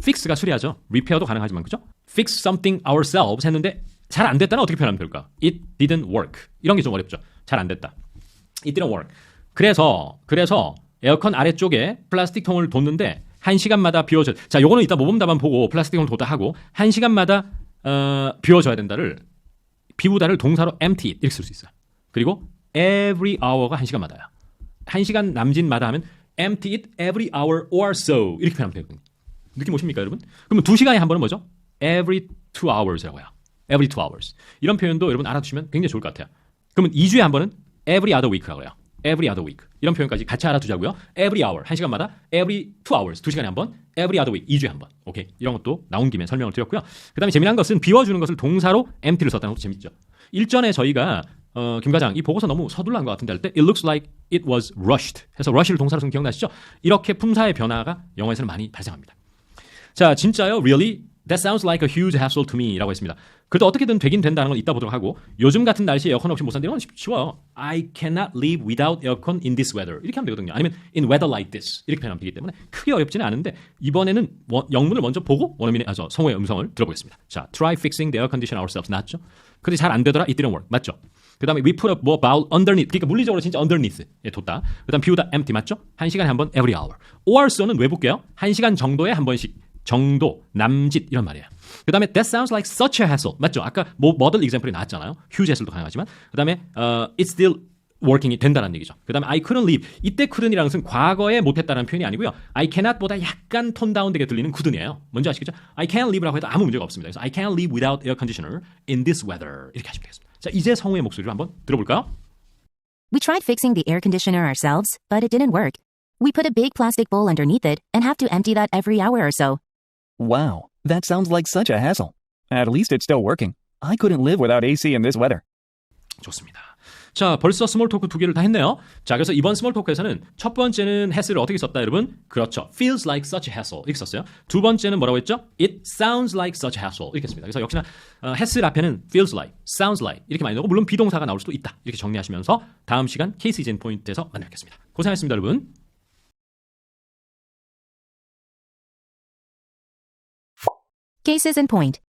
fix가 수리하죠. repair도 가능하지만 그죠? fix something ourselves 했는데 잘 안 됐다는 어떻게 표현하면 될까? It didn't work. 이런 게 좀 어렵죠. 잘 안 됐다. It didn't work. 그래서 에어컨 아래쪽에 플라스틱 통을 뒀는데 1시간마다 비워줘. 자, 요거는 이따 모범답안 보고 플라스틱 통을 뒀다 하고 1시간마다 비워줘야 된다를 비우다를 동사로 empty it 이렇게 쓸 수 있어요. 그리고 every hour가 1시간마다야. 1시간 남짓마다 하면 empty it every hour or so 이렇게 표현하면 되거든요. 느낌 오십니까, 여러분? 그러면 2시간에 한 번은 뭐죠? every 2 hours라고 해요. every 2 hours. 이런 표현도 여러분 알아두시면 굉장히 좋을 것 같아요. 그러면 2주에 한 번은 every other week라고 해요. every other week. 이런 표현까지 같이 알아두자고요. every hour, 1시간마다 every 2 hours, 2시간에 한 번, every other week, 2주에 한 번. 오케이. 이런 것도 나온 김에 설명을 드렸고요. 그 다음에 재미난 것은 비워주는 것을 동사로 empty를 썼다는 것도 재밌죠. 일전에 저희가 김 과장 이 보고서 너무 서둘러한 것 같은데 할 때 it looks like it was rushed 해서 rush를 동사로 쓴 기억나시죠? 이렇게 품사의 변화가 영어에서는 많이 발생합니다. 자, 진짜요? Really? That sounds like a huge hassle to me 라고 했습니다. 그래도 어떻게든 되긴 된다는 걸 이따 보도록 하고 요즘 같은 날씨에 에어컨 없이 못 산다는 건 쉬워요. I cannot live without aircon in this weather. 이렇게 하면 되거든요. 아니면 in weather like this. 이렇게 표현하면 되기 때문에 크게 어렵지는 않은데 이번에는 영문을 먼저 보고 원어민의 성우의 음성을 들어보겠습니다. 자, try fixing the air condition ourselves. 맞죠? 근데 잘 안 되더라. It didn't work. 맞죠? 그 다음에 we put a bowl underneath. 그러니까 물리적으로 진짜 underneath에 뒀다. 그 다음 비우다 empty. 맞죠? 1시간에 한 번 every hour. or so는 왜 볼게요? 1시간 정도에 한 번씩. 정도, 남짓 이런 말이에요. 그 다음에 that sounds like such a hassle. 맞죠? 아까 model example이 나왔잖아요. huge hassle도 가능하지만. 그 다음에 it's still working이 된다는 얘기죠. 그 다음에 I couldn't leave. 이때 couldn't이라는 것은 과거에 못했다는 표현이 아니고요. I cannot보다 약간 톤 다운되게 들리는 couldn'이에요. 뭔지 아시겠죠? I can't leave라고 해도 아무 문제가 없습니다. 그래서 I can't live without air conditioner in this weather. 이렇게 하시면 되겠습니다. 자, 이제 성우의 목소리를 한번 들어볼까요? We tried fixing the air conditioner ourselves, but it didn't work. We put a big plastic bowl underneath it and have to empty that every hour or so. Wow, that sounds like such a hassle. At least it's still working. I couldn't live without AC in this weather. 좋습니다. 자, 벌써 스몰 토크 2개를 다 했네요. 자, 그래서 이번 스몰 토크에서는 첫 번째는 has를 어떻게 썼다, 여러분? 그렇죠. feels like such a hassle. 이렇게 썼어요. 두 번째는 뭐라고 했죠? it sounds like such a hassle. 이렇게 했습니다. 그래서 역시나 has 앞에는 feels like, sounds like 이렇게 많이 나오고 물론 비동사가 나올 수도 있다. 이렇게 정리하시면서 다음 시간 케이스 이젠 포인트에서 만나뵙겠습니다. 고생하셨습니다, 여러분. Cases in point.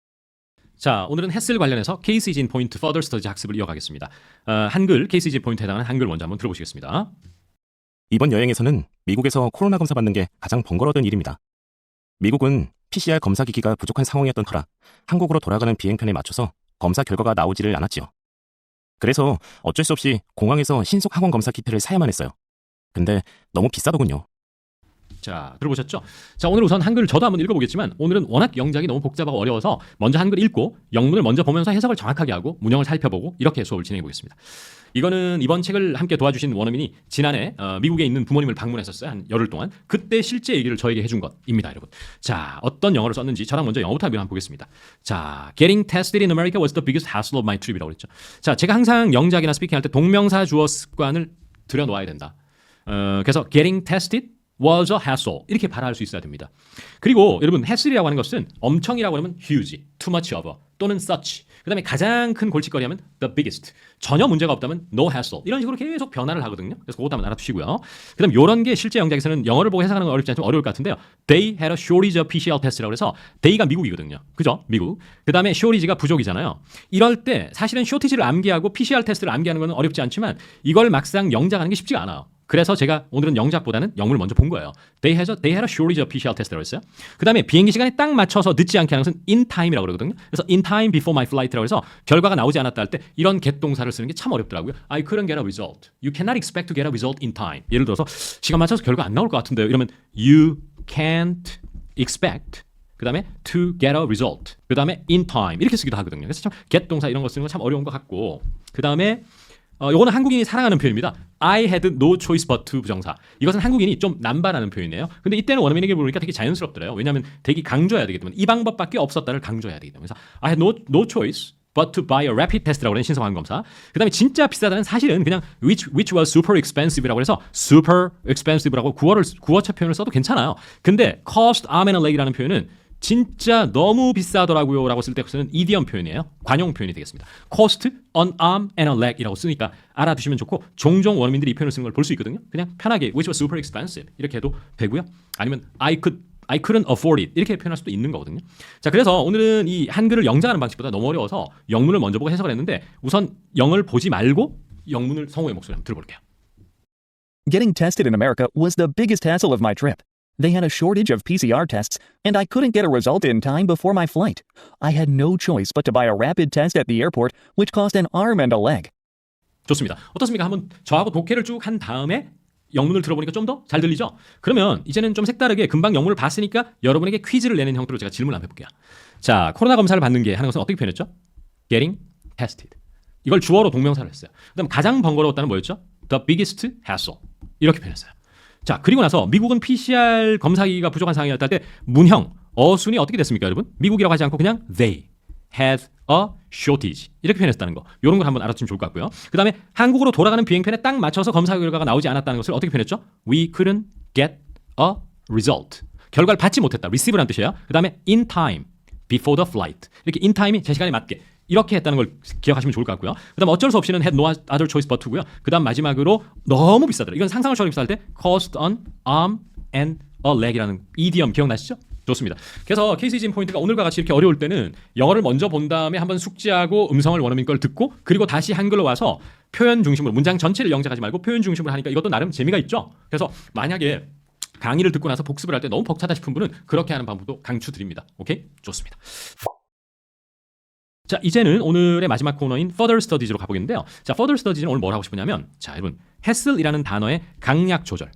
자, 오늘은 햇슬 관련해서 케이스 이진 포인트 further study 학습을 이어가겠습니다. 한글 케이스 이진 포인트에 해당하는 한글 먼저 한번 들어보시겠습니다. 이번 여행에서는 미국에서 코로나 검사 받는 게 가장 번거로웠던 일입니다. 미국은 PCR 검사 기기가 부족한 상황이었던 터라 한국으로 돌아가는 비행편에 맞춰서 검사 결과가 나오지를 않았지요. 그래서 어쩔 수 없이 공항에서 신속 항원 검사 키트를 사야만 했어요. 근데 너무 비싸더군요. 자, 들어보셨죠? 자, 오늘 우선 한글 저도 한번 읽어보겠지만 오늘은 워낙 영작이 너무 복잡하고 어려워서 먼저 한글 읽고 영문을 먼저 보면서 해석을 정확하게 하고 문형을 살펴보고 이렇게 수업을 진행해 보겠습니다. 이거는 이번 책을 함께 도와주신 원어민이 지난해 미국에 있는 부모님을 방문했었어요. 한 열흘 동안. 그때 실제 얘기를 저에게 해준 것입니다, 여러분. 자, 어떤 영어를 썼는지 저랑 먼저 영어부터 한번 보겠습니다. 자, Getting tested in America was the biggest hassle of my trip이라고 그랬죠. 자, 제가 항상 영작이나 스피킹할 때 동명사 주어 습관을 들여놓아야 된다. 그래서 Getting tested was a hassle 이렇게 발화할 수 있어야 됩니다. 그리고 여러분 hassle이라고 하는 것은 엄청이라고 하면 huge, too much of 또는 such 그 다음에 가장 큰 골칫거리 하면 the biggest 전혀 문제가 없다면 no hassle 이런 식으로 계속 변화를 하거든요. 그래서 그것도 한번 알아두시고요. 그 다음 이런 게 실제 영작에서는 영어를 보고 해석하는 건 어렵지 않지만 어려울 것 같은데요. They had a shortage of PCR test라고 해서 they가 미국이거든요. 그죠? 미국. 그 다음에 shortage가 부족이잖아요. 이럴 때 사실은 shortage를 암기하고 PCR 테스트를 암기하는 건 어렵지 않지만 이걸 막상 영작하는 게 쉽지가 않아요. 그래서 제가 오늘은 영작보다는 영문을 먼저 본 거예요. They had a shortage of PCR test라고 했어요. 그 다음에 비행기 시간에 딱 맞춰서 늦지 않게 하는 것은 in time이라고 그러거든요. 그래서 in time before my flight라고 해서 결과가 나오지 않았다 할 때 이런 get 동사를 쓰는 게 참 어렵더라고요. I couldn't get a result. You cannot expect to get a result in time. 예를 들어서 시간 맞춰서 결과 안 나올 것 같은데요. 이러면 you can't expect 그 다음에 to get a result. 그 다음에 in time 이렇게 쓰기도 하거든요. 그래서 참 get 동사 이런 거 쓰는 건 참 어려운 것 같고 그 다음에 이거는 한국인이 사랑하는 표현입니다. I had no choice but to 부정사. 이것은 한국인이 좀 남발하는 표현이에요. 근데 이때는 원어민에게 물으니까 되게 자연스럽더래요. 왜냐하면 되게 강조해야 되기 때문에 이 방법밖에 없었다를 강조해야 되기 때문에. 그래서 I had no choice but to buy a rapid test라고 하는 신속 항검사. 그 다음에 진짜 비싸다는 사실은 그냥 which was super expensive라고 해서 super expensive라고 구어체 표현을 써도 괜찮아요. 근데 cost, arm and a leg이라는 표현은 진짜 너무 비싸더라고요 라고 쓸 때 쓰는 이디엄 표현이에요. 관용 표현이 되겠습니다. cost, an arm and a leg 이라고 쓰니까 알아두시면 좋고 종종 원어민들이 이 표현을 쓰는 걸 볼 수 있거든요. 그냥 편하게 which was super expensive 이렇게 해도 되고요. 아니면 I couldn't afford it 이렇게 표현할 수도 있는 거거든요. 자, 그래서 오늘은 이 한글을 영작하는 방식보다 너무 어려워서 영문을 먼저 보고 해석을 했는데 우선 영을 보지 말고 영문을 성우의 목소리 한번 들어볼게요. Getting tested in America was the biggest hassle of my trip. They had a shortage of PCR tests, and I couldn't get a result in time before my flight. I had no choice but to buy a rapid test at the airport, which cost an arm and a leg. 좋습니다. 어떻습니까? 한번 저하고 독해를 쭉 한 다음에 영문을 들어보니까 좀 더 잘 들리죠? 그러면 이제는 좀 색다르게 금방 영문을 봤으니까 여러분에게 퀴즈를 내는 형태로 제가 질문을 한번 해볼게요. 자, 코로나 검사를 받는 게 하는 것은 어떻게 표현했죠? Getting tested. 이걸 주어로 동명사를 했어요. 그다음 가장 번거로웠다는 뭐였죠? The biggest hassle. 이렇게 표현했어요. 자, 그리고 나서 미국은 PCR 검사기가 부족한 상황이었다 할 때 문형, 어순이 어떻게 됐습니까, 여러분? 미국이라고 하지 않고 그냥 they had a shortage 이렇게 표현했다는 거. 이런 걸 한번 알아두시면 좋을 것 같고요. 그 다음에 한국으로 돌아가는 비행편에 딱 맞춰서 검사 결과가 나오지 않았다는 것을 어떻게 표현했죠? We couldn't get a result. 결과를 받지 못했다. receive라는 뜻이에요. 그 다음에 in time, before the flight. 이렇게 in time이 제 시간에 맞게 이렇게 했다는 걸 기억하시면 좋을 것 같고요. 그다음 어쩔 수 없이는 had no other choice but고요. 그다음 마지막으로 너무 비싸더라. 이건 상상을 초월하게 비쌀 때 cost an arm and a leg이라는 idiom 기억나시죠? 좋습니다. 그래서 케이스 진 포인트가 오늘과 같이 이렇게 어려울 때는 영어를 먼저 본 다음에 한번 숙지하고 음성을 원어민 걸 듣고 그리고 다시 한글로 와서 표현 중심으로 문장 전체를 영작하지 말고 표현 중심으로 하니까 이것도 나름 재미가 있죠. 그래서 만약에 강의를 듣고 나서 복습을 할 때 너무 벅차다 싶은 분은 그렇게 하는 방법도 강추드립니다. 오케이? 좋습니다. 자, 이제는 오늘의 마지막 코너인 Further Studies로 가보겠는데요. 자, Further Studies는 오늘 뭘 하고 싶으냐면 자, 여러분 hassle이라는 단어의 강약 조절.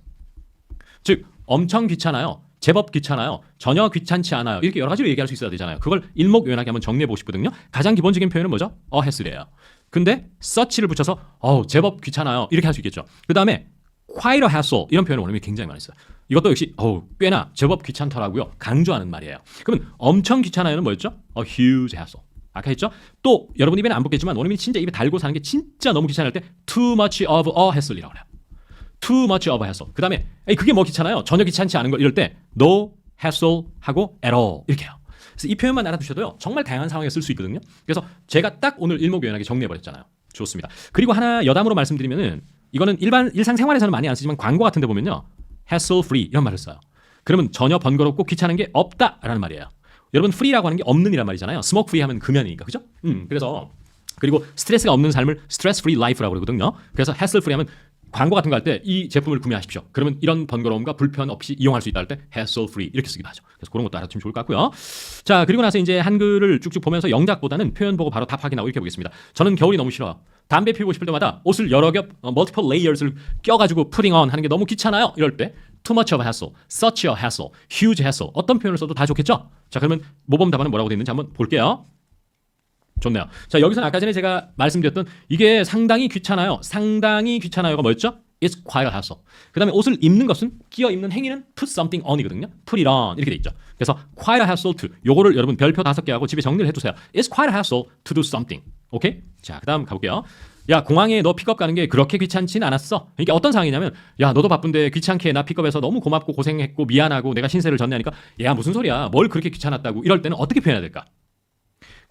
즉, 엄청 귀찮아요. 제법 귀찮아요. 전혀 귀찮지 않아요. 이렇게 여러 가지로 얘기할 수 있어야 되잖아요. 그걸 일목요연하게 한번 정리해보고 싶거든요. 가장 기본적인 표현은 뭐죠? hassle이에요. 근데 such를 붙여서 제법 귀찮아요. 이렇게 할 수 있겠죠. 그 다음에 quite a hassle 이런 표현을 원어민이 굉장히 많이 써요. 이것도 역시 꽤나 제법 귀찮더라고요. 강조하는 말이에요. 그러면 엄청 귀찮아요는 뭐였죠? A huge hassle. 아까 했죠? 또 여러분 입에는 안 붙겠지만 원어민이 진짜 입에 달고 사는 게 진짜 너무 귀찮을 때 too much of a hassle이라고 그래요. too much of a hassle. 그 다음에 그게 뭐 귀찮아요? 전혀 귀찮지 않은 걸 이럴 때 no hassle 하고 at all 이렇게 해요. 그래서 이 표현만 알아두셔도요. 정말 다양한 상황에 쓸 수 있거든요. 그래서 제가 딱 오늘 일목요연하게 정리해버렸잖아요. 좋습니다. 그리고 하나 여담으로 말씀드리면은 이거는 일상생활에서는 많이 안 쓰지만 광고 같은 데 보면요. hassle free 이런 말을 써요. 그러면 전혀 번거롭고 귀찮은 게 없다라는 말이에요. 여러분 free라고 하는 게 없는 이란 말이잖아요. smoke free 하면 금연이니까. 그죠? 그래서 그리고 스트레스가 없는 삶을 stress free life라고 그러거든요. 그래서 hassle free 하면 광고 같은 거 할 때 이 제품을 구매하십시오. 그러면 이런 번거로움과 불편 없이 이용할 수 있다 할 때 hassle free 이렇게 쓰기도 하죠. 그래서 그런 것도 알아두시면 좋을 것 같고요. 자, 그리고 나서 이제 한글을 쭉쭉 보면서 영작보다는 표현 보고 바로 답 확인하고 이렇게 보겠습니다. 저는 겨울이 너무 싫어요. 담배 피우고 싶을 때마다 옷을 여러 겹 multiple layers를 껴가지고 putting on 하는 게 너무 귀찮아요. 이럴 때 too much of a hassle, such a hassle, huge hassle 어떤 표현을 써도 다 좋겠죠? 자, 그러면 모범 답안은 뭐라고 되어 있는지 한번 볼게요. 좋네요. 자, 여기서는 아까 전에 제가 말씀드렸던 이게 상당히 귀찮아요. 상당히 귀찮아요가 뭐였죠? It's quite a hassle. 그 다음에 옷을 입는 것은 끼어 입는 행위는 put something on이거든요. put it on 이렇게 돼 있죠. 그래서 quite a hassle to 요거를 여러분 별표 5개 하고 집에 정리를 해두세요. It's quite a hassle to do something. 오케이? 자, 그 다음 가볼게요. 야, 공항에 너 픽업 가는 게 그렇게 귀찮진 않았어. 이게 어떤 상황이냐면 야, 너도 바쁜데 귀찮게 나 픽업해서 너무 고맙고 고생했고 미안하고 내가 신세를 졌네 하니까 야, 무슨 소리야. 뭘 그렇게 귀찮았다고. 이럴 때는 어떻게 표현해야 될까?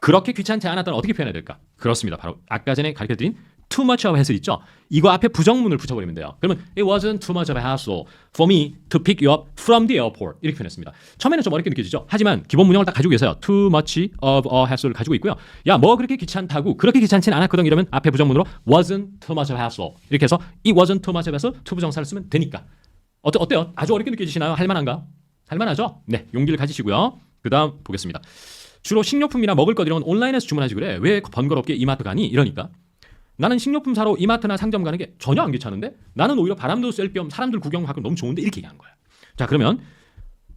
그렇게 귀찮지 않았다는 어떻게 표현해야 될까? 그렇습니다. 바로 아까 전에 가르쳐드린 too much of a hassle 있죠? 이거 앞에 부정문을 붙여버리면 돼요. 그러면 it wasn't too much of a hassle for me to pick you up from the airport 이렇게 표현했습니다. 처음에는 좀 어렵게 느껴지죠? 하지만 기본 문형을 딱 가지고 계세요. too much of a hassle를 가지고 있고요. 야, 뭐 그렇게 귀찮다고 그렇게 귀찮진 않았거든 이러면 앞에 부정문으로 wasn't too much of a hassle 이렇게 해서 it wasn't too much of a hassle to 부정사를 쓰면 되니까 어때요? 아주 어렵게 느껴지시나요? 할만한가? 할만하죠? 네, 용기를 가지시고요. 그 다음 보겠습니다. 주로 식료품이나 먹을 것 이런 건 온라인에서 주문하지 그래. 왜 번거롭게 이마트 가니? 이러니까 나는 식료품 사러 이마트나 상점 가는 게 전혀 안 귀찮은데 나는 오히려 바람도 쐴 겸 사람들 구경 가끔 너무 좋은데 이렇게 얘기하는 거예요. 자, 그러면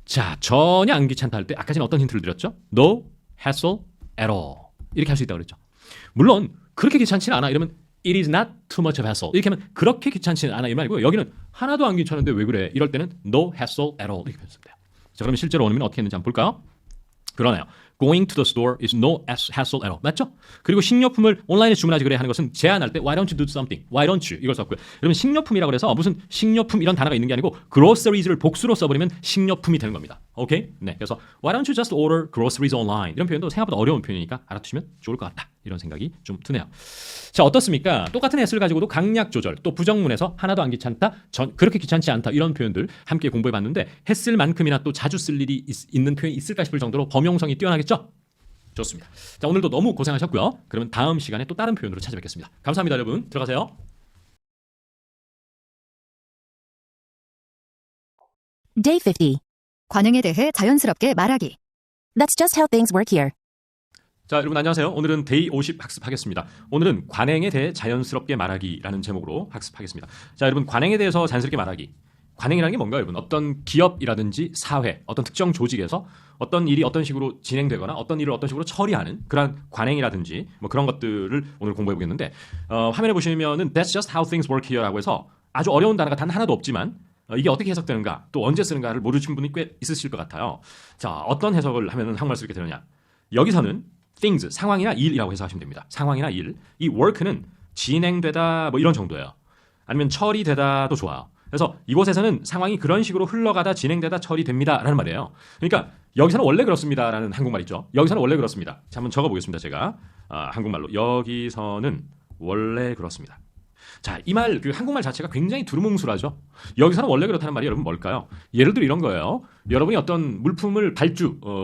자, 전혀 안 귀찮다 할 때 아까 전에 어떤 힌트를 드렸죠? No hassle at all 이렇게 할 수 있다고 그랬죠. 물론 그렇게 귀찮지는 않아 이러면 it is not too much of a hassle 이렇게 하면 그렇게 귀찮지는 않아 이 말이고요. 여기는 하나도 안 귀찮은데 왜 그래? 이럴 때는 no hassle at all 이렇게 표현하면 돼요. 자, 그러면 실제로 원어민은 어떻게 했는지 한번 볼까요? 그러네요. Going to the store is no hassle at all. 맞죠? 그리고 식료품을 온라인에 주문하지 그래 하는 것은 제안할 때 why don't you do something? Why don't you? 이걸 썼고요. 그러면 식료품이라고 해서 무슨 식료품 이런 단어가 있는 게 아니고 groceries,를 복수로 써버리면 식료품이 되는 겁니다. 오케이? 네. 그래서 why don't you just order groceries online? 이런 표현도 생각보다 어려운 표현이니까 알아두시면 좋을 것 같다. 이런 생각이 좀 드네요. 자, 어떻습니까? 똑같은 S를 가지고도 강약 조절, 또 부정문에서 하나도 안 귀찮다, 그렇게 귀찮지 않다 이런 표현들 함께 공부해봤는데 했을만큼이나 또 자주 쓸 일이 있는 표현이 있을까 싶을 정도로 범용성이 뛰어나겠죠? 좋습니다. 자, 오늘도 너무 고생하셨고요. 그러면 다음 시간에 또 다른 표현으로 찾아뵙겠습니다. 감사합니다, 여러분. 들어가세요. Day 50. 관행에 대해 자연스럽게 말하기. That's just how things work here. 자, 여러분 안녕하세요. 오늘은 데이 50 학습하겠습니다. 오늘은 관행에 대해 자연스럽게 말하기라는 제목으로 학습하겠습니다. 자, 여러분 관행에 대해서 자연스럽게 말하기. 관행이라는 게 뭔가요, 여러분? 어떤 기업이라든지 사회, 어떤 특정 조직에서 어떤 일이 어떤 식으로 진행되거나 어떤 일을 어떤 식으로 처리하는 그런 관행이라든지 뭐 그런 것들을 오늘 공부해 보겠는데 화면에 보시면은 That's just how things work here라고 해서 아주 어려운 단어가 단 하나도 없지만 이게 어떻게 해석되는가 또 언제 쓰는가를 모르신 분이 꽤 있으실 것 같아요. 자, 어떤 해석을 하면 한국말스럽게 되느냐. 여기서는 things, 상황이나 일이라고 해석하시면 됩니다. 상황이나 일. 이 work는 진행되다 뭐 이런 정도예요. 아니면 처리되다도 좋아요. 그래서 이곳에서는 상황이 그런 식으로 흘러가다 진행되다 처리됩니다라는 말이에요. 그러니까 여기서는 원래 그렇습니다라는 한국말 있죠. 여기서는 원래 그렇습니다. 자, 한번 적어보겠습니다. 제가 한국말로 여기서는 원래 그렇습니다. 자, 이 말 그 한국말 자체가 굉장히 두루뭉술하죠. 여기서는 원래 그렇다는 말이 여러분 뭘까요? 예를 들어 이런 거예요. 여러분이 어떤 물품을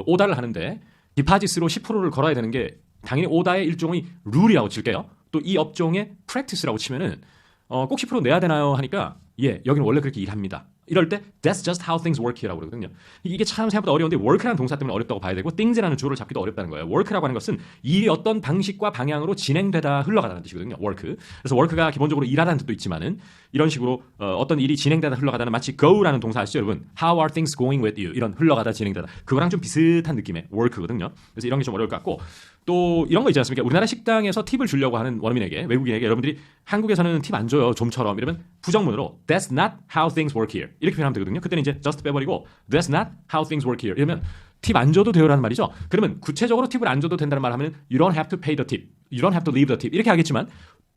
오다를 하는데 디파짓으로 10%를 걸어야 되는 게 당연히 오다의 일종의 룰이라고 칠게요. 또 이 업종의 프랙티스라고 치면은 꼭 10% 내야 되나요? 하니까 여기는 원래 그렇게 일합니다. 이럴 때 that's just how things work here라고 그러거든요. 이게 참 생각보다 어려운데 work라는 동사 때문에 어렵다고 봐야 되고 things라는 주어를 잡기도 어렵다는 거예요. work라고 하는 것은 일이 어떤 방식과 방향으로 진행되다 흘러가다는 뜻이거든요. work. 그래서 work가 기본적으로 일하다는 뜻도 있지만은 이런 식으로 어떤 일이 진행되다 흘러가다는 마치 go라는 동사 아시죠, 여러분? How are things going with you? 이런 흘러가다 진행되다. 그거랑 좀 비슷한 느낌의 work거든요. 그래서 이런 게 좀 어려울 것 같고 또 이런 거 있지 않습니까? 우리나라 식당에서 팁을 주려고 하는 원어민에게, 외국인에게 여러분들이 한국에서는 팁 안 줘요, 좀처럼 이러면 부정문으로 That's not how things work here 이렇게 표현하면 되거든요. 그때는 이제 just 빼버리고 That's not how things work here 이러면 팁 안 줘도 돼요라는 말이죠. 그러면 구체적으로 팁을 안 줘도 된다는 말 하면 You don't have to pay the tip, You don't have to leave the tip 이렇게 하겠지만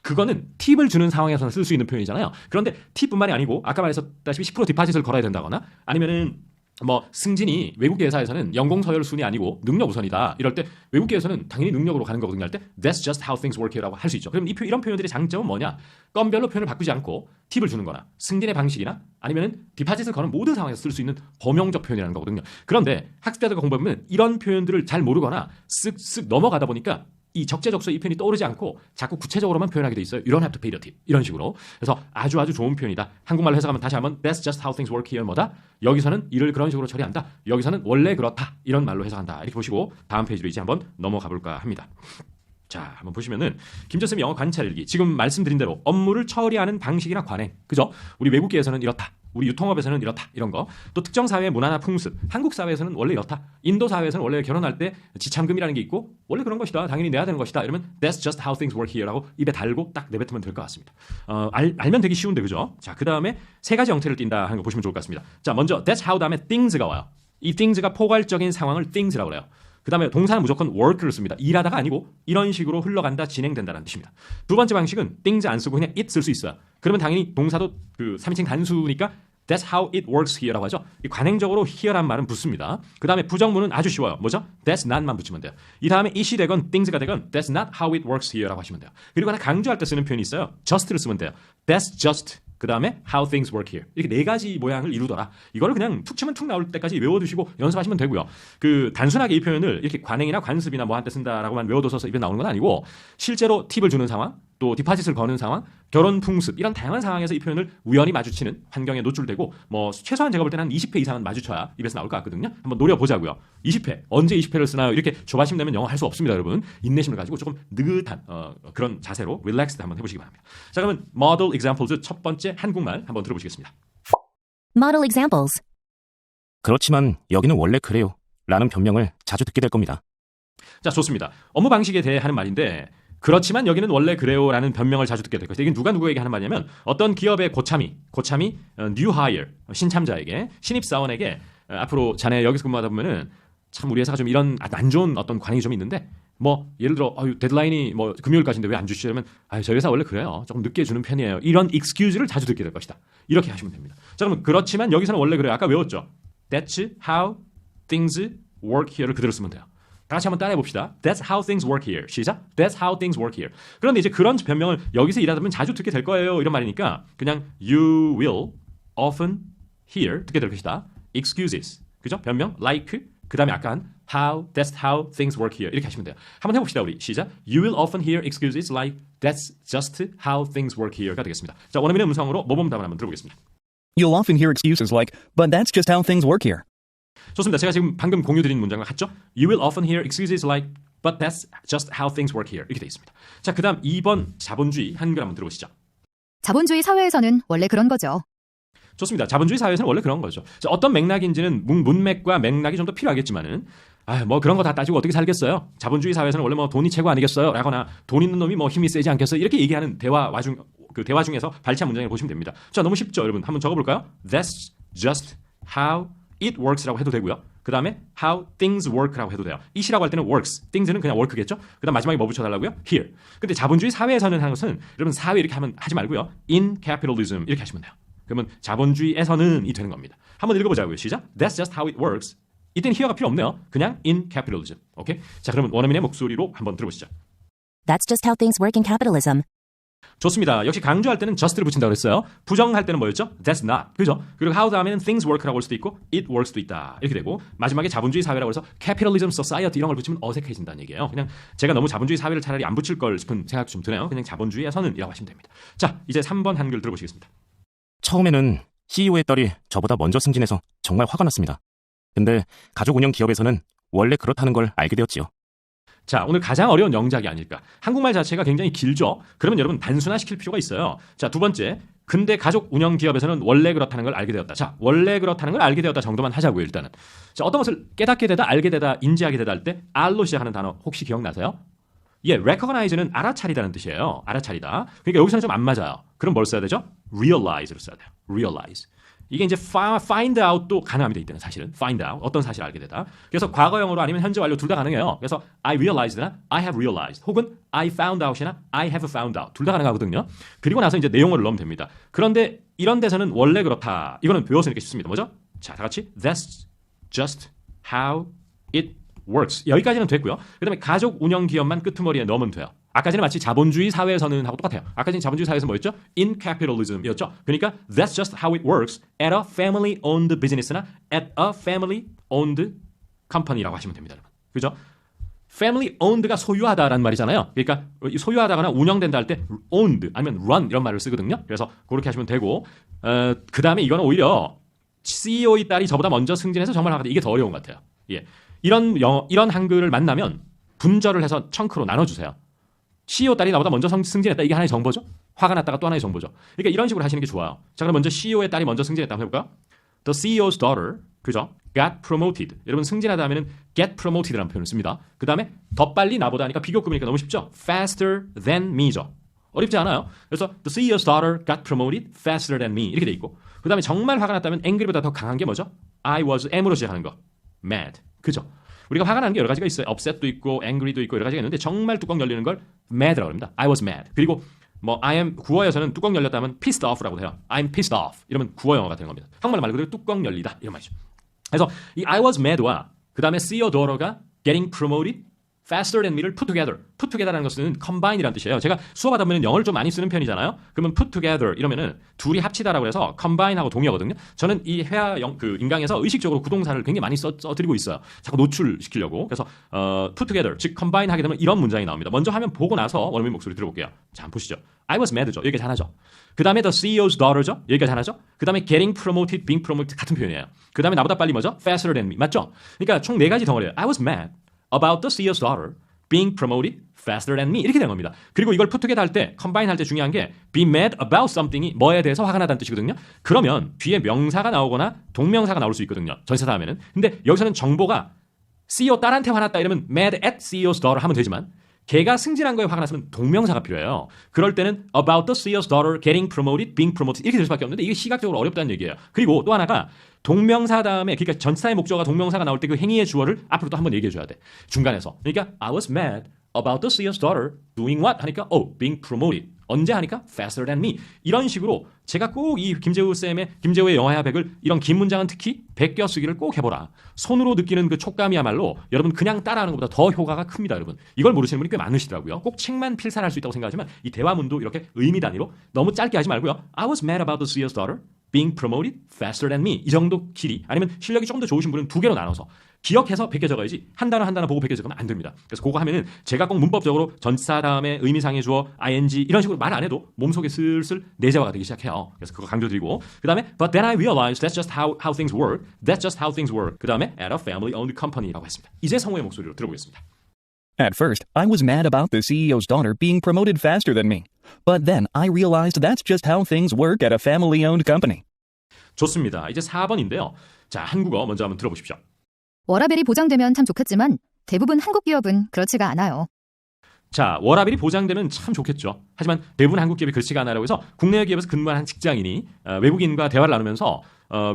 그거는 팁을 주는 상황에서는 쓸 수 있는 표현이잖아요. 그런데 팁뿐만이 아니고 아까 말했다시피 10% 디파짓을 걸어야 된다거나 아니면은 승진이 외국계 회사에서는 연공 서열 순이 아니고 능력 우선이다. 이럴 때 외국계에서는 당연히 능력으로 가는 거거든요. 할 때 That's just how things work here라고 할 수 있죠. 그럼 이런 표현들의 장점은 뭐냐? 건별로 표현을 바꾸지 않고 팁을 주는 거나 승진의 방식이나 아니면은 디파짓을 거는 모든 상황에서 쓸 수 있는 범용적 표현이라는 거거든요. 그런데 학습자들과 공부해보면 이런 표현들을 잘 모르거나 쓱쓱 넘어가다 보니까 이 적재적소 이 표현이 떠오르지 않고 자꾸 구체적으로만 표현하게 돼 있어요. You don't have to pay the tip. 이런 식으로. 그래서 아주 좋은 표현이다. 한국말로 해석하면 다시 한번 That's just how things work here 뭐다? 여기서는 일을 그런 식으로 처리한다. 여기서는 원래 그렇다. 이런 말로 해석한다. 이렇게 보시고 다음 페이지로 이제 한번 넘어가 볼까 합니다. 자, 한번 보시면은 김조쌤의 영어 관찰일기. 지금 말씀드린 대로 업무를 처리하는 방식이나 관행. 그죠? 우리 외국계에서는 이렇다. 우리 유통업에서는 이렇다. 이런 거. 또 특정 사회의 문화나 풍습. 한국 사회에서는 원래 이렇다. 인도 사회에서는 원래 결혼할 때 지참금이라는 게 있고 원래 그런 것이다. 당연히 내야 되는 것이다. 이러면 That's just how things work here라고 입에 달고 딱 내뱉으면 될 것 같습니다. 알면 되기 쉬운데 그죠? 자, 그다음에 세 가지 형태를 띈다 하는 거 보시면 좋을 것 같습니다. 자, 먼저 That's how 다음에 things가 와요. 이 things가 포괄적인 상황을 things라고 그래요. 그 다음에 동사는 무조건 work를 씁니다. 일하다가 아니고 이런 식으로 흘러간다, 진행된다는 뜻입니다. 두 번째 방식은 things 안 쓰고 그냥 it 쓸 수 있어요. 그러면 당연히 동사도 그 3인칭 단수니까 That's how it works here라고 하죠. 이 관행적으로 here란 말은 붙습니다. 그 다음에 부정문은 아주 쉬워요. 뭐죠? That's not만 붙이면 돼요. 이 다음에 it이 되건 things가 되건 That's not how it works here라고 하시면 돼요. 그리고 하나 강조할 때 쓰는 표현이 있어요. just를 쓰면 돼요. That's just. 그 다음에 how things work here. 이렇게 네 가지 모양을 이루더라. 이걸 그냥 툭 치면 툭 나올 때까지 외워두시고 연습하시면 되고요. 그 단순하게 이 표현을 이렇게 관행이나 관습이나 뭐 한때 쓴다라고만 외워둬서 입에 나오는 건 아니고 실제로 팁을 주는 상황, 또 디파짓을 거는 상황, 결혼 풍습 이런 다양한 상황에서 이 표현을 우연히 마주치는 환경에 노출되고 최소한 제가 볼 때는 한 20회 이상은 마주쳐야 입에서 나올 것 같거든요. 한번 노려보자고요. 20회. 언제 20회를 쓰나요? 이렇게 조바심 내면 영어 할 수 없습니다, 여러분. 인내심을 가지고 조금 느긋한 그런 자세로 릴렉스드 한번 해보시기 바랍니다. 자, 그러면 model examples 첫 번째 한국말 한번 들어보시겠습니다. Model examples. 그렇지만 여기는 원래 그래요. 라는 변명을 자주 듣게 될 겁니다. 자, 좋습니다. 업무 방식에 대해 하는 말인데 그렇지만 여기는 원래 그래요라는 변명을 자주 듣게 될 것이다. 이게 누가 누구에게 하는 말이냐면 어떤 기업의 고참이 new hire 신참자에게 신입사원에게 앞으로 자네 여기서 근무하다 보면은 참 우리 회사가 좀 이런 안 좋은 어떤 관행이 좀 있는데 예를 들어 데드라인이 금요일까지인데 왜 안 주시려면 저희 회사 원래 그래요. 조금 늦게 주는 편이에요. 이런 excuse를 자주 듣게 될 것이다. 이렇게 하시면 됩니다. 자, 그러면 그렇지만 여기서는 원래 그래요. 아까 외웠죠. That's how things work here를 그대로 쓰면 돼요. 다 같이 한번 따라해 봅시다. That's how things work here. 시작. That's how things work here. 그런데 이제 그런 변명을 여기서 일하다 보면 자주 듣게 될 거예요. 이런 말이니까 그냥 you will often hear 듣게 될 것이다. excuses. 그죠? 변명 like 그 다음에 아까 한 how, that's how things work here 이렇게 하시면 돼요. 한번 해봅시다 우리. 시작. You will often hear excuses like that's just how things work here가 되겠습니다. 자, 원어민의 음성으로 모범 답을 한번 들어보겠습니다. You'll often hear excuses like, but that's just how things work here. 좋습니다. 제가 지금 방금 공유드린 문장과 같죠? You will often hear excuses like but that's just how things work here 이렇게 되어 있습니다. 자, 그 다음 2번 자본주의 한글 한번 들어보시죠. 자본주의 사회에서는 원래 그런 거죠. 좋습니다. 자본주의 사회에서는 원래 그런 거죠. 자, 어떤 맥락인지는 문맥과 맥락이 좀 더 필요하겠지만은 그런 거 다 따지고 어떻게 살겠어요? 자본주의 사회에서는 원래 돈이 최고 아니겠어요? 라거나 돈 있는 놈이 힘이 세지 않겠어요? 이렇게 얘기하는 대화 중에서 발췌한 문장을 보시면 됩니다. 자, 너무 쉽죠, 여러분. 한번 적어볼까요? That's just how it works라고 해도 되고요. 그 다음에 how things work라고 해도 돼요. it이라고 할 때는 works, things는 그냥 work겠죠. 그 다음 마지막에 뭐 붙여달라고요? here. 근데 자본주의 사회에서는 하는 것은 여러분 사회 이렇게 하지 말고요. in capitalism 이렇게 하시면 돼요. 그러면 자본주의에서는이 되는 겁니다. 한번 읽어보자고요. 시작. That's just how it works. 이때는 here가 필요 없네요. 그냥 in capitalism. 오케이? 자, 그러면 원어민의 목소리로 한번 들어보시죠. That's just how things work in capitalism. 좋습니다. 역시 강조할 때는 just를 붙인다고 그랬어요. 부정할 때는 뭐였죠? That's not. 그죠? 그리고 how 다음에는 things work라고 할 수도 있고 it works도 있다. 이렇게 되고 마지막에 자본주의 사회라고 해서 capitalism society 이런 걸 붙이면 어색해진다는 얘기예요. 그냥 제가 너무 자본주의 사회를 차라리 안 붙일 걸 싶은 생각도 좀 드네요. 그냥 자본주의에서는 이라고 하시면 됩니다. 자, 이제 3번 한글 들어보시겠습니다. 처음에는 CEO의 딸이 저보다 먼저 승진해서 정말 화가 났습니다. 근데 가족 운영 기업에서는 원래 그렇다는 걸 알게 되었지요. 자, 오늘 가장 어려운 영작이 아닐까. 한국말 자체가 굉장히 길죠. 그러면 여러분 단순화시킬 필요가 있어요. 자, 두 번째. 근데 가족 운영 기업에서는 원래 그렇다는 걸 알게 되었다. 자, 원래 그렇다는 걸 알게 되었다 정도만 하자고요, 일단은. 자, 어떤 것을 깨닫게 되다, 알게 되다, 인지하게 되다 할 때 R로 시작하는 단어 혹시 기억나세요? 예, recognize는 알아차리다는 뜻이에요. 알아차리다. 그러니까 여기서는 좀 안 맞아요. 그럼 뭘 써야 되죠? realize를 써야 돼요. realize. 이게 이제 find out도 가능합니다. 이때는 사실은 find out 어떤 사실을 알게 되다. 그래서 과거형으로 아니면 현재 완료 둘 다 가능해요. 그래서 I realized나 I have realized 혹은 I found out이나 I have found out 둘 다 가능하거든요. 그리고 나서 이제 내용어를 넣으면 됩니다. 그런데 이런 데서는 원래 그렇다. 이거는 배워서 이렇게 쉽습니다. 뭐죠? 자, 다 같이 That's just how it works. 여기까지는 됐고요. 그다음에 가족 운영 기업만 끄트머리에 넣으면 돼요. 아까 전에 마치 자본주의 사회에서는 하고 똑같아요. 아까 전에 자본주의 사회에서 뭐였죠? In capitalism이었죠. 그러니까 that's just how it works at a family-owned business나 at a family-owned company라고 하시면 됩니다, 여러분. 그죠? family-owned가 소유하다라는 말이잖아요. 그러니까 소유하다거나 운영된다 할 때 owned 아니면 run 이런 말을 쓰거든요. 그래서 그렇게 하시면 되고 그 다음에 이거는 오히려 CEO의 딸이 저보다 먼저 승진해서 정말 하거든. 이게 더 어려운 것 같아요. 예, 이런 한글을 만나면 분절을 해서 청크로 나눠주세요. CEO 딸이 나보다 먼저 승진했다. 이게 하나의 정보죠. 화가 났다가 또 하나의 정보죠. 그러니까 이런 식으로 하시는 게 좋아요. 자, 그럼 먼저 CEO의 딸이 먼저 승진했다 한번 해볼까요? The CEO's daughter, 그죠? got promoted. 여러분 승진하다 하면은 get promoted라는 표현을 씁니다. 그 다음에 더 빨리 나보다 하니까 비교급이니까 너무 쉽죠? faster than me죠. 어렵지 않아요. 그래서 the CEO's daughter got promoted faster than me 이렇게 돼 있고 그 다음에 정말 화가 났다면 angry보다 더 강한 게 뭐죠? I was M으로 시작하는 거. mad. 그죠? 우리가 화가 나는 게 여러 가지가 있어요. upset도 있고 angry도 있고 여러 가지가 있는데 정말 뚜껑 열리는 걸 mad라고 합니다. I was mad. 그리고 뭐 I am 구어에서는 뚜껑 열렸다면 pissed off라고 해요. I'm pissed off. 이러면 구어 영어가 되는 겁니다. 한국말 말 그대로 뚜껑 열리다 이런 말이죠. 그래서 이 I was mad와 그 다음에 CEO daughter가 getting promoted faster than me를 put together. put together라는 것은 combine이라는 뜻이에요. 제가 수업하다 보면 영어를 좀 많이 쓰는 편이잖아요. 그러면 put together 이러면은 둘이 합치다라고 해서 combine하고 동의어거든요. 저는 이 회화 인강에서 의식적으로 구동사를 굉장히 많이 써드리고 있어요. 자꾸 노출시키려고. 그래서 put together, 즉 combine 하게 되면 이런 문장이 나옵니다. 먼저 화면 보고 나서 원어민 목소리 들어볼게요. 자, 한번 보시죠. I was mad죠. 여기까지 하나죠. 그 다음에 the CEO's daughter죠. 여기까지 하나죠. 그 다음에 getting promoted, being promoted 같은 표현이에요. 그 다음에 나보다 빨리 뭐죠? faster than me. 맞죠? 그러니까 총 4가지 덩어리예요. I was mad about the CEO's daughter being promoted faster than me 이렇게 된 겁니다. 그리고 이걸 put together 할 때, combine 할 때 중요한 게 be mad about something이 뭐에 대해서 화가 나다는 뜻이거든요. 그러면 뒤에 명사가 나오거나 동명사가 나올 수 있거든요. 전치사 다음에는. 근데 여기서는 정보가 CEO 딸한테 화났다 이러면 mad at CEO's daughter 하면 되지만 걔가 승진한 거에 화가 났으면 동명사가 필요해요. 그럴 때는 about the CEO's daughter getting promoted, being promoted 이렇게 될 수밖에 없는데 이게 시각적으로 어렵다는 얘기예요. 그리고 또 하나가 동명사 다음에 그러니까 전치사의 목적어가 동명사가 나올 때 그 행위의 주어를 앞으로 또 한번 얘기해 줘야 돼. 중간에서. 그러니까 I was mad about the CEO's daughter doing what? 하니까 being promoted. 언제 하니까 faster than me. 이런 식으로 제가 꼭 이 김재우의 영화야 100을 이런 긴 문장은 특히 베껴 쓰기를 꼭 해보라. 손으로 느끼는 그 촉감이야말로 여러분 그냥 따라하는 것보다 더 효과가 큽니다. 여러분. 이걸 모르시는 분이 꽤 많으시더라고요. 꼭 책만 필사할 수 있다고 생각하지만 이 대화문도 이렇게 의미 단위로 너무 짧게 하지 말고요. I was mad about the CEO's daughter being promoted faster than me. 이 정도 길이 아니면 실력이 좀 더 좋으신 분은 2개로 나눠서 기억해서 베껴 적어야지 한 단어 한 단어 보고 베껴 적으면 안 됩니다. 그래서 그거 하면은 제가 꼭 문법적으로 전치사 다음에 의미상의 주어 ing 이런 식으로 말 안 해도 몸속에 슬슬 내재화가 되기 시작해요. 그래서 그거 강조드리고 그 다음에 but then I realized that's just how things work. That's just how things work. 그 다음에 at a family-owned company라고 했습니다. 이제 성우의 목소리로 들어보겠습니다. At first, I was mad about the CEO's daughter being promoted faster than me. But then I realized that's just how things work at a family-owned company. 좋습니다. 이제 4번인데요. 자, 한국어 먼저 한번 들어보십시오. 워라밸이 보장되면 참 좋겠지만 대부분 한국 기업은 그렇지가 않아요. 자, 워라밸이 보장되면 참 좋겠죠. 하지만 대부분 한국 기업이 그렇지가 않아라고 해서 국내 기업에서 근무한 직장인이 외국인과 대화를 나누면서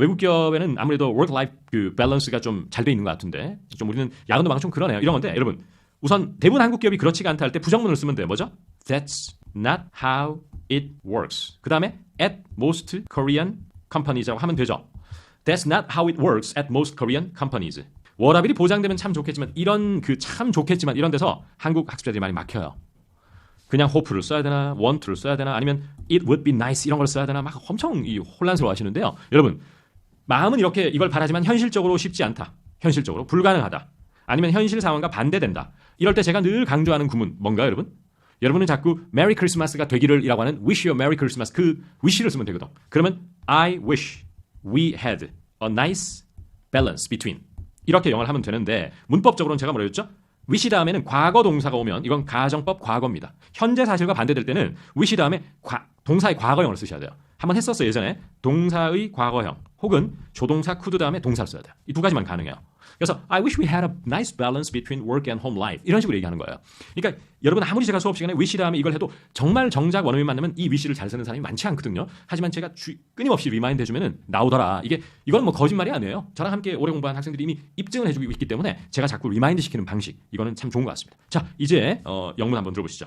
외국 기업에는 아무래도 work-life 그 밸런스가 좀 잘 돼 있는 것 같은데 좀 우리는 야근도 많고 좀 그러네요. 이런 건데 여러분 우선 대부분 한국 기업이 그렇지가 않다 할 때 부정문을 쓰면 돼요. 뭐죠? That's not how it works. 그 다음에 at most Korean companies라고 하면 되죠. That's not how it works at most Korean companies. 워라밸이 보장되면 참 좋겠지만 이런 참 좋겠지만 이런 데서 한국 학습자들이 많이 막혀요. 그냥 hope를 써야 되나, want를 써야 되나, 아니면 it would be nice 이런 걸 써야 되나 막 엄청 혼란스러워하시는데요. 여러분 마음은 이렇게 이걸 바라지만 현실적으로 쉽지 않다. 현실적으로 불가능하다. 아니면 현실 상황과 반대된다. 이럴 때 제가 늘 강조하는 구문 뭔가요, 여러분? 여러분은 자꾸 메리 크리스마스가 되기를이라고 하는 wish you a merry Christmas 그 wish를 쓰면 되거든. 그러면 I wish we had a nice balance between 이렇게 영어를 하면 되는데 문법적으로는 제가 뭐라 했죠? wish 다음에는 과거 동사가 오면 이건 가정법 과거입니다. 현재 사실과 반대될 때는 wish 다음에 동사의 과거형을 쓰셔야 돼요. 한번 했었어요 예전에. 동사의 과거형 혹은 조동사 could 다음에 동사를 써야 돼요. 이 두 가지만 가능해요. 그래서 I wish we had a nice balance between work and home life 이런 식으로 얘기하는 거예요. 그러니까 여러분 아무리 제가 수업 시간에 wish 다음에 이걸 해도 정말 정작 원어민 만나면 이 wish를 잘 쓰는 사람이 많지 않거든요. 하지만 제가 끊임없이 리마인드 해주면 나오더라. 이건 뭐 거짓말이 아니에요. 저랑 함께 오래 공부한 학생들이 이미 입증을 해주고 있기 때문에 제가 자꾸 리마인드 시키는 방식 이거는 참 좋은 것 같습니다. 자 이제 영문 한번 들어보시죠.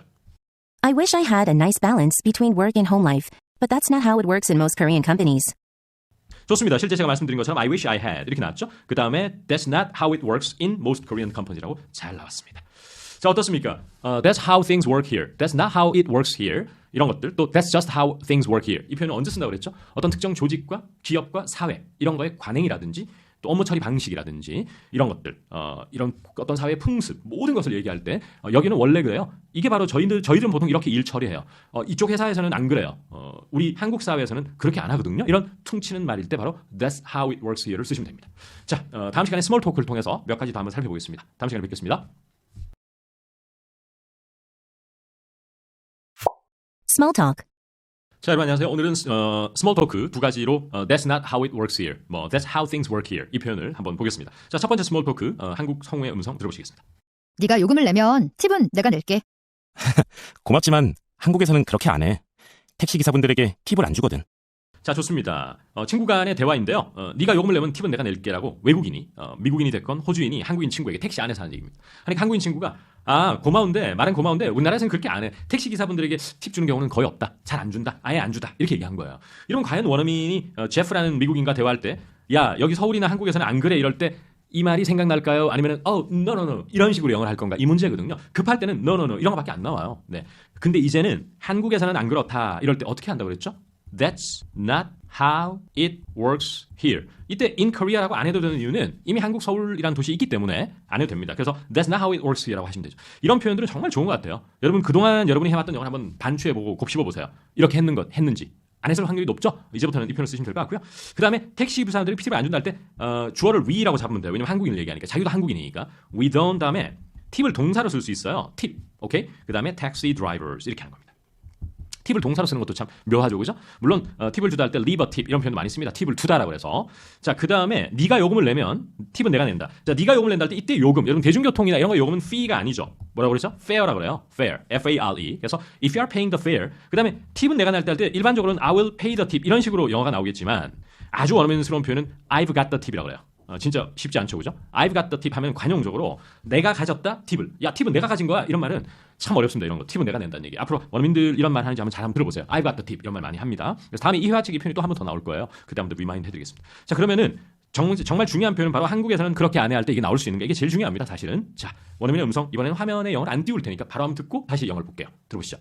I wish I had a nice balance between work and home life, but that's not how it works in most Korean companies. 좋습니다. 실제 제가 말씀드린 것처럼 I wish I had 이렇게 나왔죠. 그 다음에 That's not how it works in most Korean companies라고 잘 나왔습니다. 자 어떻습니까? That's how things work here. That's not how it works here. 이런 것들 또 That's just how things work here. 이 표현을 언제 쓴다고 그랬죠? 어떤 특정 조직과 기업과 사회 이런 거의 관행이라든지 또 업무 처리 방식이라든지 이런 것들 이런 어떤 사회의 풍습 모든 것을 얘기할 때 여기는 원래 그래요. 이게 바로 저희들은 보통 이렇게 일 처리해요. 이쪽 회사에서는 안 그래요. 우리 한국 사회에서는 그렇게 안 하거든요. 이런 퉁치는 말일 때 바로 That's how it works here를 쓰시면 됩니다. 자 다음 시간에 스몰 토크를 통해서 몇 가지 더 한번 살펴보겠습니다. 다음 시간에 뵙겠습니다. Small talk. 자 여러분 안녕하세요. 오늘은 스몰 토크 두 가지로 That's not how it works here. That's how things work here. 이 표현을 한번 보겠습니다. 자 첫 번째 스몰 토크 한국 성우의 음성 들어보시겠습니다. 네가 요금을 내면 팁은 내가 낼게. 고맙지만 한국에서는 그렇게 안 해. 택시기사분들에게 팁을 안 주거든. 자 좋습니다. 친구 간의 대화인데요. 네가 요금을 내면 팁은 내가 낼게라고 외국인이 미국인이 됐건 호주인이 한국인 친구에게 택시 안에서 하는 얘기입니다. 아니 한국인 친구가 고마운데 말은 고마운데 우리나라에서는 그렇게 안 해. 택시기사분들에게 팁 주는 경우는 거의 없다. 잘 안 준다. 아예 안 주다. 이렇게 얘기한 거예요. 이러면 과연 원어민이 제프라는 미국인과 대화할 때 야 여기 서울이나 한국에서는 안 그래 이럴 때 이 말이 생각날까요? 아니면은 no 이런 식으로 영어를 할 건가? 이 문제거든요. 급할 때는 no 이런 거밖에 안 나와요. 네. 근데 이제는 한국에서는 안 그렇다. 이럴 때 어떻게 한다고 그랬죠? That's not how it works here. 이때 in Korea라고 안 해도 되는 이유는 이미 한국 서울이라는 도시에 있기 때문에 안 해도 됩니다. 그래서 That's not how it works here라고 하시면 되죠. 이런 표현들은 정말 좋은 것 같아요. 여러분 그동안 여러분이 해왔던 영어를 한번 반추해보고 곱씹어보세요. 이렇게 했는지. 안 했을 확률이 높죠? 이제부터는 이 표현을 쓰시면 될 것 같고요. 그 다음에 택시 사람들이 팁을 안 준다 할 때 주어를 we라고 잡으면 돼요. 왜냐면 한국인을 얘기하니까. 자기도 한국인이니까. We don't 다음에 팁을 동사로 쓸 수 있어요. 팁. 오케이? 그 다음에 taxi drivers 이렇게 하는 겁니다. 팁을 동사로 쓰는 것도 참 묘하죠, 그죠? 물론 팁을 주다 할 때 leave a tip 이런 표현도 많이 씁니다. 팁을 두다라고 해서 자 그 다음에 네가 요금을 내면 팁은 내가 낸다. 자 네가 요금을 낸다 할 때 이때 요금, 여러분 대중교통이나 이런 거 요금은 fee가 아니죠. 뭐라고 그랬죠? fare라고 그래요. fare, F-A-R-E. 그래서 if you are paying the fare, 그 다음에 팁은 내가 낼 때 할 때 일반적으로는 I will pay the tip 이런 식으로 영어가 나오겠지만 아주 원어민스러운 표현은 I've got the tip이라고 그래요. 진짜 쉽지 않죠, 그죠? I've got the tip 하면 관용적으로 내가 가졌다 팁을. 야 팁은 내가 가진 거야 이런 말은 참 어렵습니다. 이런 거 팁은 내가 낸다는 얘기. 앞으로 원어민들 이런 말 하는지 한번 잘 한번 들어보세요. I've got the tip 이런 말 많이 합니다. 그래서 다음에 이회화책 이 표현이 또 한 번 더 나올 거예요. 그때 한번 더 리마인드 해드리겠습니다. 자 그러면은 정말 중요한 표현은 바로 한국에서는 그렇게 안 해 할 때 이게 나올 수 있는 게 이게 제일 중요합니다. 사실은. 자 원어민의 음성 이번에는 화면에 영어를 안 띄울 테니까 바로 한번 듣고 다시 영어를 볼게요. 들어보시죠.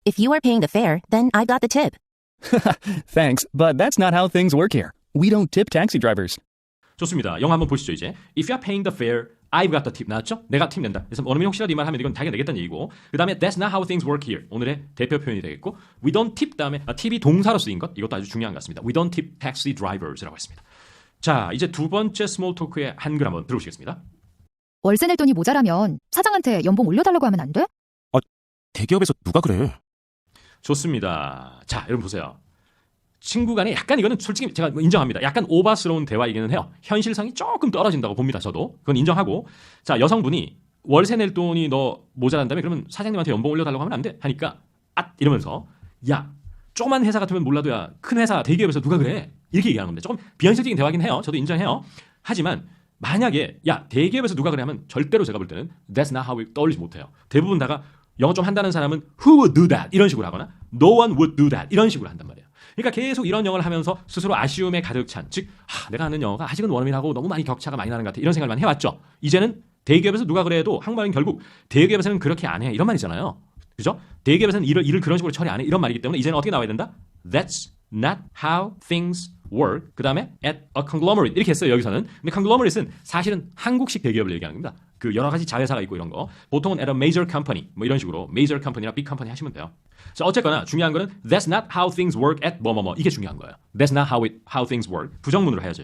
If you are paying the fare, then I've got the tip. Thanks, but that's not how things work here. We don't tip taxi drivers. 좋습니다. 영어 한번 보시죠 이제. If you are paying the fare, I've got the tip. 나왔죠? 내가 팁 낸다. 그래서 원어민이 혹시라도 이 말 하면 이건 당연히 내겠다는 얘기고 그 다음에 That's not how things work here. 오늘의 대표 표현이 되겠고 We don't tip 다음에 팁이 동사로 쓰인 것 이것도 아주 중요한 것 같습니다. We don't tip taxi drivers라고 했습니다. 자 이제 두 번째 스몰 토크의 한글 한번 들어보시겠습니다. 월세 낼 돈이 모자라면 사장한테 연봉 올려달라고 하면 안 돼? 대기업에서 누가 그래? 좋습니다. 자 여러분 보세요. 친구 간에 약간 이거는 솔직히 제가 인정합니다. 약간 오바스러운 대화이기는 해요. 현실성이 조금 떨어진다고 봅니다. 저도. 그건 인정하고 자 여성분이 월세 낼 돈이 너 모자란다며 그러면 사장님한테 연봉 올려달라고 하면 안 돼? 하니까 이러면서 야 조그만 회사 같으면 몰라도 야 큰 회사 대기업에서 누가 그래? 이렇게 얘기하는 겁니다. 조금 비현실적인 대화긴 해요. 저도 인정해요. 하지만 만약에 야 대기업에서 누가 그래 하면 절대로 제가 볼 때는 That's not how it 떠올리지 못해요. 대부분 다가 영어 좀 한다는 사람은 Who would do that? 이런 식으로 하거나 No one would do that 이런 식으로 한단 말이에요. 그러니까 계속 이런 영어를 하면서 스스로 아쉬움에 가득 찬, 즉 내가 하는 영어가 아직은 원어민하고 너무 많이 격차가 많이 나는 것 같아. 이런 생각을 많이 해왔죠. 이제는 대기업에서 누가 그래도 한국말은 결국 대기업에서는 그렇게 안 해. 이런 말이잖아요. 그죠? 대기업에서는 일을 그런 식으로 처리 안 해. 이런 말이기 때문에 이제는 어떻게 나와야 된다? That's not how things work. 그 다음에 at a conglomerate 이렇게 했어요. 여기서는. 근데 conglomerate는 사실은 한국식 대기업을 얘기하는 겁니다. 그 여러 가지 자회사가 있고 이런 거. 보통은 at a major company 뭐 이런 식으로 major company나 big company 하시면 돼요. 자, 어쨌거나 중요한 거는 that's not how things work at 뭐뭐뭐 이게 중요한 거예요. That's not how things work. 부정문으로 해야죠.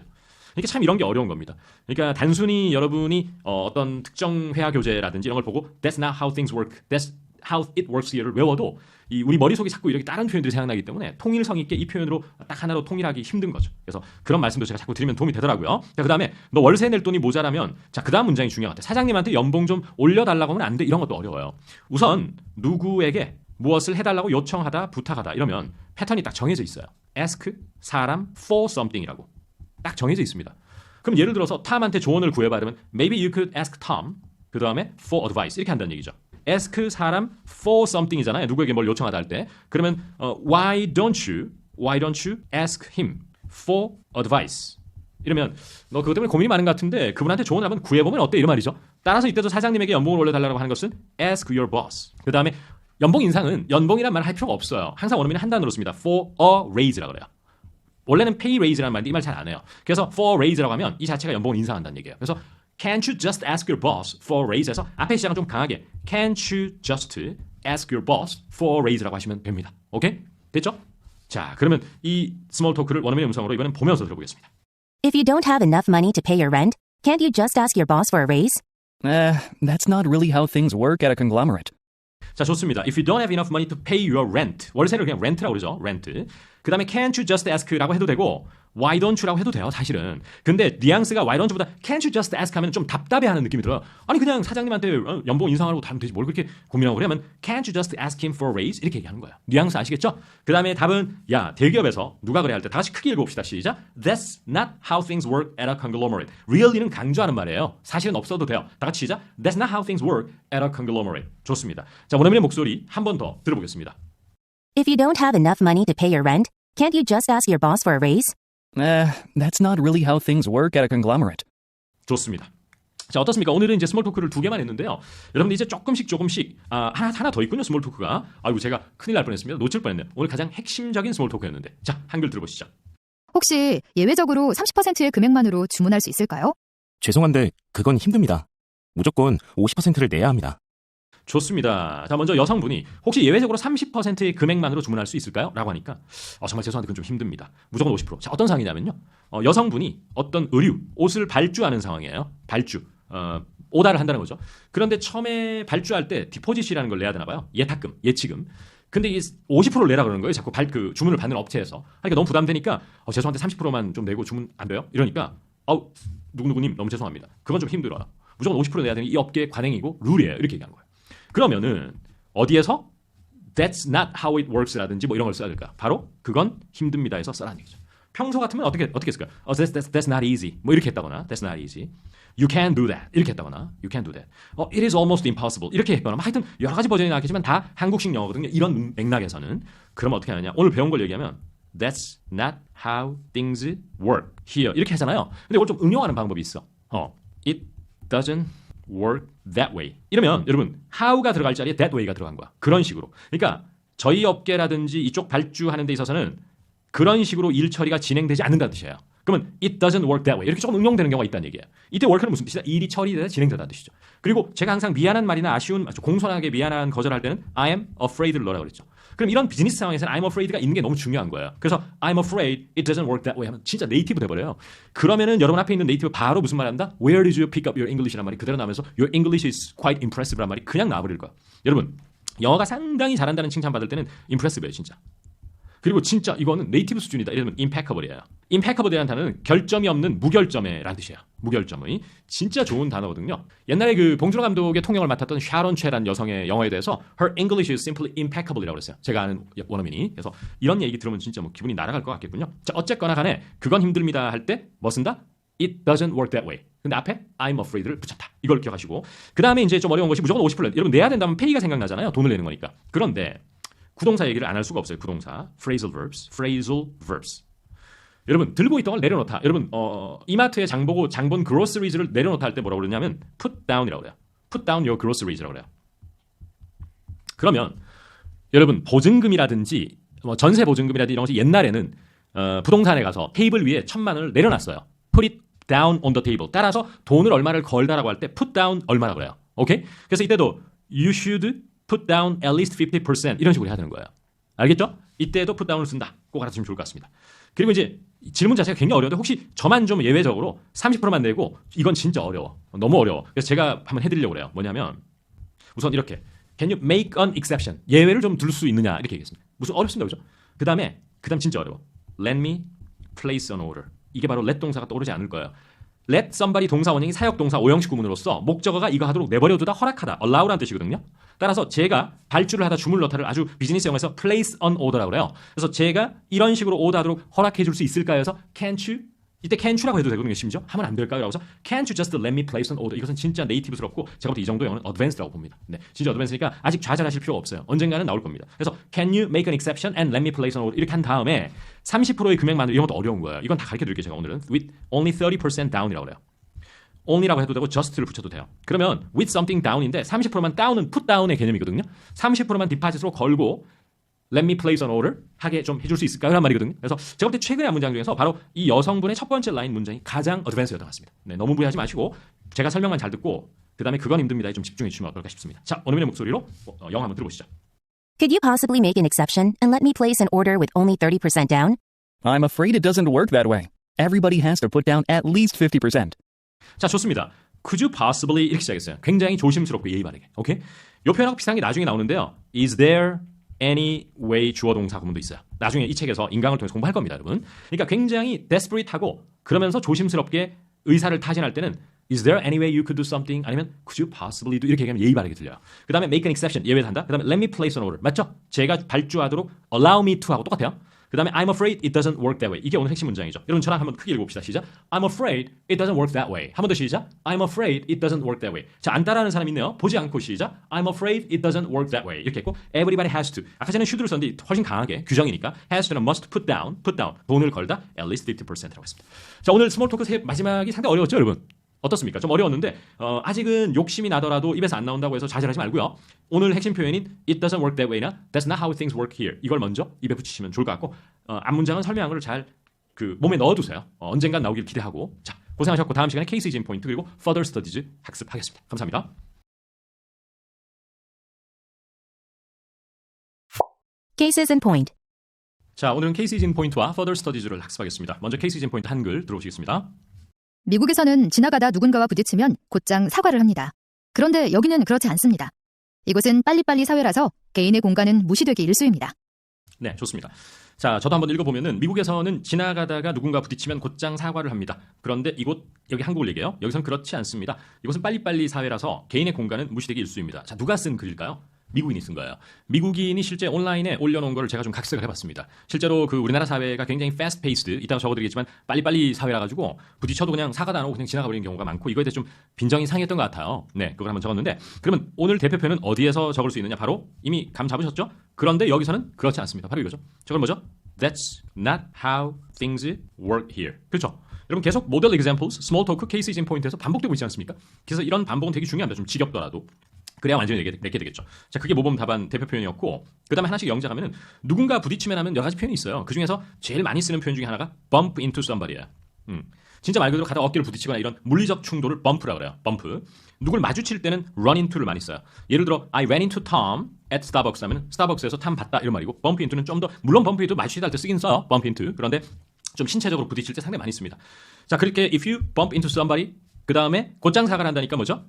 그러니까 참 이런 게 어려운 겁니다. 그러니까 단순히 여러분이 어떤 특정 회화 교재라든지 이런 걸 보고 that's not how things work. That's how it works here를 외워도 우리 머릿속에 자꾸 이렇게 다른 표현들이 생각나기 때문에 통일성 있게 이 표현으로 딱 하나로 통일하기 힘든 거죠. 그래서 그런 말씀도 제가 자꾸 드리면 도움이 되더라고요. 자, 그다음에 너 월세 낼 돈이 모자라면 자, 그다음 문장이 중요한 것 같아요. 사장님한테 연봉 좀 올려달라고 하면 안 돼. 이런 것도 어려워요. 우선 누구에게 무엇을 해달라고 요청하다, 부탁하다 이러면 패턴이 딱 정해져 있어요. ask, 사람, for something이라고 딱 정해져 있습니다. 그럼 예를 들어서 톰한테 조언을 구해봐 그러면 maybe you could ask Tom 그 다음에 for advice 이렇게 한다는 얘기죠. ask 사람 for something이잖아요. 누구에게 뭘 요청하다 할 때. 그러면 why don't you ask him for advice? 이러면 너 그것 때문에 고민이 많은 것 같은데 그분한테 조언을 한번 구해보면 어때? 이런 말이죠. 따라서 이때도 사장님에게 연봉을 올려달라고 하는 것은 ask your boss. 그 다음에 연봉 인상은 연봉이란 말을 할 필요가 없어요. 항상 원어민은 한 단어로 씁니다. for a raise라고 그래요. 원래는 pay raise라는 말인데 이 말 잘 안 해요. 그래서 for a raise라고 하면 이 자체가 연봉을 인상한다는 얘기예요. 그래서 can't you just ask your boss for a raise에서 앞에 시작은 좀 강하게 can't you just ask your boss for a raise라고 하시면 됩니다. 오케이? 됐죠? 자, 그러면 이 스몰 토크를 원어민의 음성으로 이번엔 보면서 들어보겠습니다. If you don't have enough money to pay your rent, can't you just ask your boss for a raise? That's not really how things work at a conglomerate. 자, 좋습니다. If you don't have enough money to pay your rent. 월세를 그냥 rent라고 그러죠. rent. 그 다음에 can't you just ask라고 해도 되고 why don't you라고 해도 돼요. 사실은. 근데 뉘앙스가 why don't you보다 can't you just ask 하면 좀 답답해하는 느낌이 들어요. 아니 그냥 사장님한테 연봉 인상하라고 하면 되지 뭘 그렇게 고민하고 그러면 can't you just ask him for a raise? 이렇게 얘기하는 거예요. 뉘앙스 아시겠죠? 그 다음에 답은 야 대기업에서 누가 그래 할 때 다 같이 크게 읽어봅시다. 시작. That's not how things work at a conglomerate. really는 강조하는 말이에요. 사실은 없어도 돼요. 다 같이 시작. That's not how things work at a conglomerate. 좋습니다. 자, 원어민의 목소리 한 번 더 들어보겠습니다. If you don't have enough money to pay your rent, can't you just ask your boss for a raise? That's not really how things work at a conglomerate. 좋습니다. 자, 어떻습니까? 오늘은 이제 스몰 토크를 2개만 했는데요. 여러분들 이제 조금씩 하나 더 있군요. 스몰 토크가. 아이고 제가 큰일 날 뻔했습니다. 놓칠 뻔했네요. 오늘 가장 핵심적인 스몰 토크였는데. 자, 한글 들어보시죠. 혹시 예외적으로 30%의 금액만으로 주문할 수 있을까요? 죄송한데 그건 힘듭니다. 무조건 50%를 내야 합니다. 좋습니다. 자, 먼저 여성분이 혹시 예외적으로 30%의 금액만으로 주문할 수 있을까요? 라고 하니까 정말 죄송한데 그건 좀 힘듭니다. 무조건 50%. 자, 어떤 상황이냐면요. 여성분이 어떤 옷을 발주하는 상황이에요. 발주. 오다를 한다는 거죠. 그런데 처음에 발주할 때 디포짓이라는 걸 내야 되나 봐요. 예탁금, 예치금. 근데 이 50%를 내라 그러는 거예요. 자꾸 주문을 받는 업체에서. 그러니까 너무 부담되니까 죄송한데 30%만 좀 내고 주문 안 돼요? 이러니까 누구누구님 너무 죄송합니다. 그건 좀 힘들어요. 무조건 50% 내야 되는 이 업계의 관행이고 룰이에요. 이렇게 얘기한 거예요. 그러면은 어디에서 That's not how it works라든지 뭐 이런 걸 써야 될까? 바로 그건 힘듭니다에서 써라는 얘기죠. 평소 같으면 어떻게 했을까요? That's not easy. 뭐 이렇게 했다거나 That's not easy. You can't do that. 이렇게 했다거나 You can't do that. It is almost impossible. 이렇게 했거나 하여튼 여러 가지 버전이 나왔겠지만 다 한국식 영어거든요. 이런 맥락에서는. 그럼 어떻게 하느냐? 오늘 배운 걸 얘기하면 That's not how things work here. 이렇게 하잖아요. 근데 이걸 좀 응용하는 방법이 있어. It doesn't work that way. 이러면 여러분 how가 들어갈 자리에 that way가 들어간 거야. 그런 식으로. 그러니까 저희 업계라든지 이쪽 발주하는 데 있어서는 그런 식으로 일 처리가 진행되지 않는다는 뜻이에요. 그러면 it doesn't work that way. 이렇게 조금 응용되는 경우가 있다는 얘기예요. 이때 work는 무슨 뜻이다? 일이 처리되다 진행되다는 뜻이죠. 그리고 제가 항상 미안한 말이나 아쉬운 공손하게 미안한 거절할 때는 I am afraid를 넣으라고 그랬죠. 그럼 이런 비즈니스 상황에서는 I'm afraid가 있는 게 너무 중요한 거예요. 그래서 I'm afraid it doesn't work that way 하면 진짜 네이티브 돼버려요. 그러면은 여러분 앞에 있는 네이티브 바로 무슨 말 한다? Where did you pick up your English란 말이 그대로 나오면서 Your English is quite impressive란 말이 그냥 나와버릴 거야. 여러분 영어가 상당히 잘한다는 칭찬받을 때는 impressive예요 진짜. 그리고 진짜 이거는 네이티브 수준이다. 이러면 impeccable이에요. impeccable이라는 단어는 결점이 없는 무결점의라는 뜻이에요. 무결점의. 진짜 좋은 단어거든요. 옛날에 그 봉준호 감독의 통역을 맡았던 샤론 최라는 여성의 영어에 대해서 Her English is simply impeccable이라고 그랬어요. 제가 아는 원어민이. 그래서 이런 얘기 들으면 진짜 뭐 기분이 날아갈 것 같겠군요. 자, 어쨌거나 간에 그건 힘듭니다 할 때 뭐 쓴다? It doesn't work that way. 근데 앞에 I'm afraid를 붙였다. 이걸 기억하시고 그 다음에 이제 좀 어려운 것이 무조건 50%. 여러분 내야 된다면 페이가 생각나잖아요. 돈을 내는 거니까. 그런데 구동사 얘기를 안 할 수가 없어요. 구동사. phrasal verbs. 여러분 들고 있던 걸 내려놓다. 여러분 이마트에 장보고 장본 groceries를 내려놓다 할 때 뭐라고 그러냐면 put down이라고 그래요. put down your groceриes라고 그래요. 그러면 여러분 보증금이라든지 전세 보증금이라든지 이런 것이 옛날에는 부동산에 가서 테이블 위에 1,000만 원을 내려놨어요. put it down on the table. 따라서 돈을 얼마를 걸다라고 할 때 put down 얼마라고 그래요. 오케이? 그래서 이때도 you should put down at least 50% 이런 식으로 해야 되는 거예요. 알겠죠? 이때도 put down을 쓴다. 꼭 알아두시면 좋을 것 같습니다. 그리고 이제 질문 자체가 굉장히 어려운데 혹시 저만 좀 예외적으로 30%만 내고 이건 진짜 어려워. 너무 어려워. 그래서 제가 한번 해드리려고 그래요. 뭐냐면 우선 이렇게 Can you make an exception? 예외를 좀 둘 수 있느냐 이렇게 얘기했습니다. 무슨 어렵습니다. 그죠? 그 다음 진짜 어려워. Let me place an order. 이게 바로 let 동사가 떠오르지 않을 거예요. let somebody 동사 원형이 사역 동사 오형식 구문으로서 목적어가 이거 하도록 내버려두다 허락하다 allow라는 뜻이거든요. 따라서 제가 발주를 하다 주문을 넣다를 아주 비즈니스 영어에서 place an order라고 그래요. 그래서 제가 이런 식으로 오더하도록 허락해 줄 수 있을까요? 해서 can't you? 이때 can't you라고 해도 되거든요. 심지어 하면 안 될까요? 라고 해서 can't you just let me place an order. 이것은 진짜 네이티브스럽고 제가 볼 때 이 정도 영어는 advanced라고 봅니다. 네, 진짜 advanced니까 아직 좌절하실 필요가 없어요. 언젠가는 나올 겁니다. 그래서 can you make an exception and let me place an order 이렇게 한 다음에 30%의 금액만으로 이런 것도 어려운 거예요. 이건 다 가르쳐 드릴게요. 제가 오늘은 with only 30% down이라고 그래요. only라고 해도 되고 just를 붙여도 돼요. 그러면 with something down인데 30%만 down은 put down의 개념이거든요. 30%만 디파짓으로 걸고 let me place an order 하게 좀 해줄 수 있을까요? 란 말이거든요. 그래서 제가 볼 때 최근의 문장 중에서 바로 이 여성분의 첫 번째 라인 문장이 가장 어드밴스였던 것 같습니다. 네, 너무 무리하지 마시고 제가 설명만 잘 듣고 그 다음에 그건 힘듭니다에 좀 집중해 주시면 어떨까 싶습니다. 자, 원어민의 목소리로 영어 한번 들어보시죠. Could you possibly make an exception and let me place an order with only 30% down? I'm afraid it doesn't work that way. Everybody has to put down at least 50%. 자, 좋습니다. Could you possibly 이렇게 시작했어요. 굉장히 조심스럽고 예의 바르게. 오케이? 이 표현하고 비슷한 게 나중에 나오는데요. Is there any way 주어 동사 구문도 있어요. 나중에 이 책에서 인강을 통해서 공부할 겁니다, 여러분. 그러니까 굉장히 desperate하고 그러면서 조심스럽게 의사를 타진할 때는 Is there any way you could do something? 아니면 Could you possibly do? 이렇게 얘기하면 예의 바르게 들려요. 그 다음에 make an exception, 예외를 한다. 그 다음에 let me place an order. 맞죠? 제가 발주하도록 allow me to 하고 똑같아요. 그 다음에 I'm afraid it doesn't work that way. 이게 오늘 핵심 문장이죠. 여러분 저랑 한번 크게 읽어봅시다. 시작. I'm afraid it doesn't work that way. 한 번 더 시작. I'm afraid it doesn't work that way. 자, 안 따라하는 사람 있네요. 보지 않고 시작. I'm afraid it doesn't work that way. 이렇게 했고 everybody has to. 아까 전에 should를 썼는데 훨씬 강하게 규정이니까 has to는 must put down. 돈을 걸다 at least 50%라고 했습니다. 자, 오늘 스몰 토크 마지막이 상당히 어려웠죠, 여러분? 어떻습니까? 좀 어려웠는데 아직은 욕심이 나더라도 입에서 안 나온다고 해서 좌절하지 말고요. 오늘 핵심 표현인 it doesn't work that way나 that's not how things work here 이걸 먼저 입에 붙이시면 좋을 것 같고 앞문장은 설명한 걸 잘 몸에 넣어두세요. 언젠간 나오길 기대하고 자, 고생하셨고 다음 시간에 케이스 인 포인트 그리고 further studies 학습하겠습니다. 감사합니다. Cases in point. 자, 오늘은 케이스 인 포인트와 further studies를 학습하겠습니다. 먼저 케이스 인 포인트 한글 들어보시겠습니다. 미국에서는 지나가다 누군가와 부딪히면 곧장 사과를 합니다. 그런데 여기는 그렇지 않습니다. 이곳은 빨리빨리 사회라서 개인의 공간은 무시되기 일쑤입니다. 네, 좋습니다. 자, 저도 한번 읽어보면은 미국에서는 지나가다가 누군가 부딪히면 곧장 사과를 합니다. 그런데 여기 한국을 얘기해요. 여기서는 그렇지 않습니다. 이곳은 빨리빨리 사회라서 개인의 공간은 무시되기 일쑤입니다. 자, 누가 쓴 글일까요? 미국인이 쓴 거예요. 미국인이 실제 온라인에 올려놓은 거를 제가 좀 각색을 해봤습니다. 실제로 그 우리나라 사회가 굉장히 fast paced, 이따가 적어드리겠지만 빨리빨리 사회라 가지고 부딪혀도 그냥 사과도 안 하고 그냥 지나가 버리는 경우가 많고 이거에 대해 좀 빈정이 상했던 것 같아요. 네, 그걸 한번 적었는데 그러면 오늘 대표표는 어디에서 적을 수 있느냐? 바로 이미 감 잡으셨죠? 그런데 여기서는 그렇지 않습니다. 바로 이거죠. 저건 뭐죠? That's not how things work here. 그렇죠? 여러분 계속 모델 examples, small talk, cases in point에서 반복되고 있지 않습니까? 그래서 이런 반복은 되게 중요합니다. 좀 지겹더라도. 그래야 완전히 내게 되겠죠. 자, 그게 모범 답안 대표 표현이었고 그 다음에 하나씩 영작하면은 누군가 부딪히면 하면 여러 가지 표현이 있어요. 그 중에서 제일 많이 쓰는 표현 중에 하나가 bump into somebody예요. 진짜 말 그대로 가다 어깨를 부딪히거나 이런 물리적 충돌을 bump라고 그래요. bump. 누굴 마주칠 때는 run into를 많이 써요. 예를 들어 I ran into Tom at Starbucks 하면 스타벅스에서 탐 봤다 이런 말이고 bump into는 좀 더 물론 bump into 마주치다 할 때 쓰긴 써요. bump into. 그런데 좀 신체적으로 부딪힐 때 상당히 많이 씁니다. 자, 그렇게 if you bump into somebody 그 다음에 곧장 사과를 한다니까 뭐죠?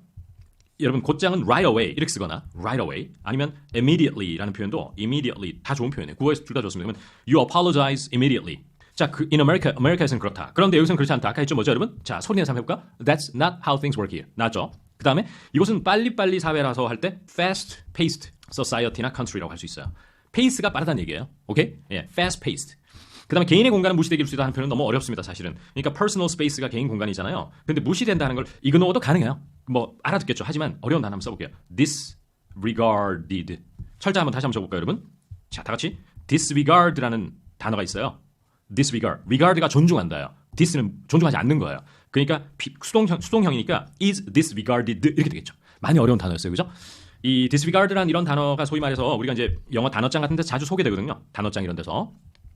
여러분 곧장은 right away 이렇게 쓰거나 right away 아니면 immediately라는 표현도 immediately 다 좋은 표현이에요. 구어에서 둘 다 좋습니다. 그러면 you apologize immediately. 자, in America에서는 그렇다. 그런데 여기서는 그렇지 않다. 아까 했죠 뭐죠 여러분? 자, 소리 내서 한번 해볼까? That's not how things work here. 나죠? 그 다음에 이것은 빨리빨리 사회라서 할 때 fast paced society나 country라고 할 수 있어요. 페이스가 빠르다는 얘기예요. 오케이? 예, fast paced. 그 다음에 개인의 공간은 무시되기 일쑤다 하는 표현은 너무 어렵습니다, 사실은. 그러니까 personal space가 개인 공간이잖아요. 근데 무시된다는 걸 이그노어도 가능해요. 뭐 알아듣겠죠. 하지만 어려운 단어 한번 써볼게요. disregarded. 철자 한번 다시 한번 적어볼까요, 여러분? 자, 다 같이 disregard라는 단어가 있어요. disregard. regard가 존중한다요. dis는 존중하지 않는 거예요. 그러니까 수동형이니까 is disregarded 이렇게 되겠죠. 많이 어려운 단어였어요. 그죠? 이 disregard라는 이런 단어가 소위 말해서 우리가 이제 영어 단어장 같은 데서 자주 소개되거든요. 단어장 이런 데서.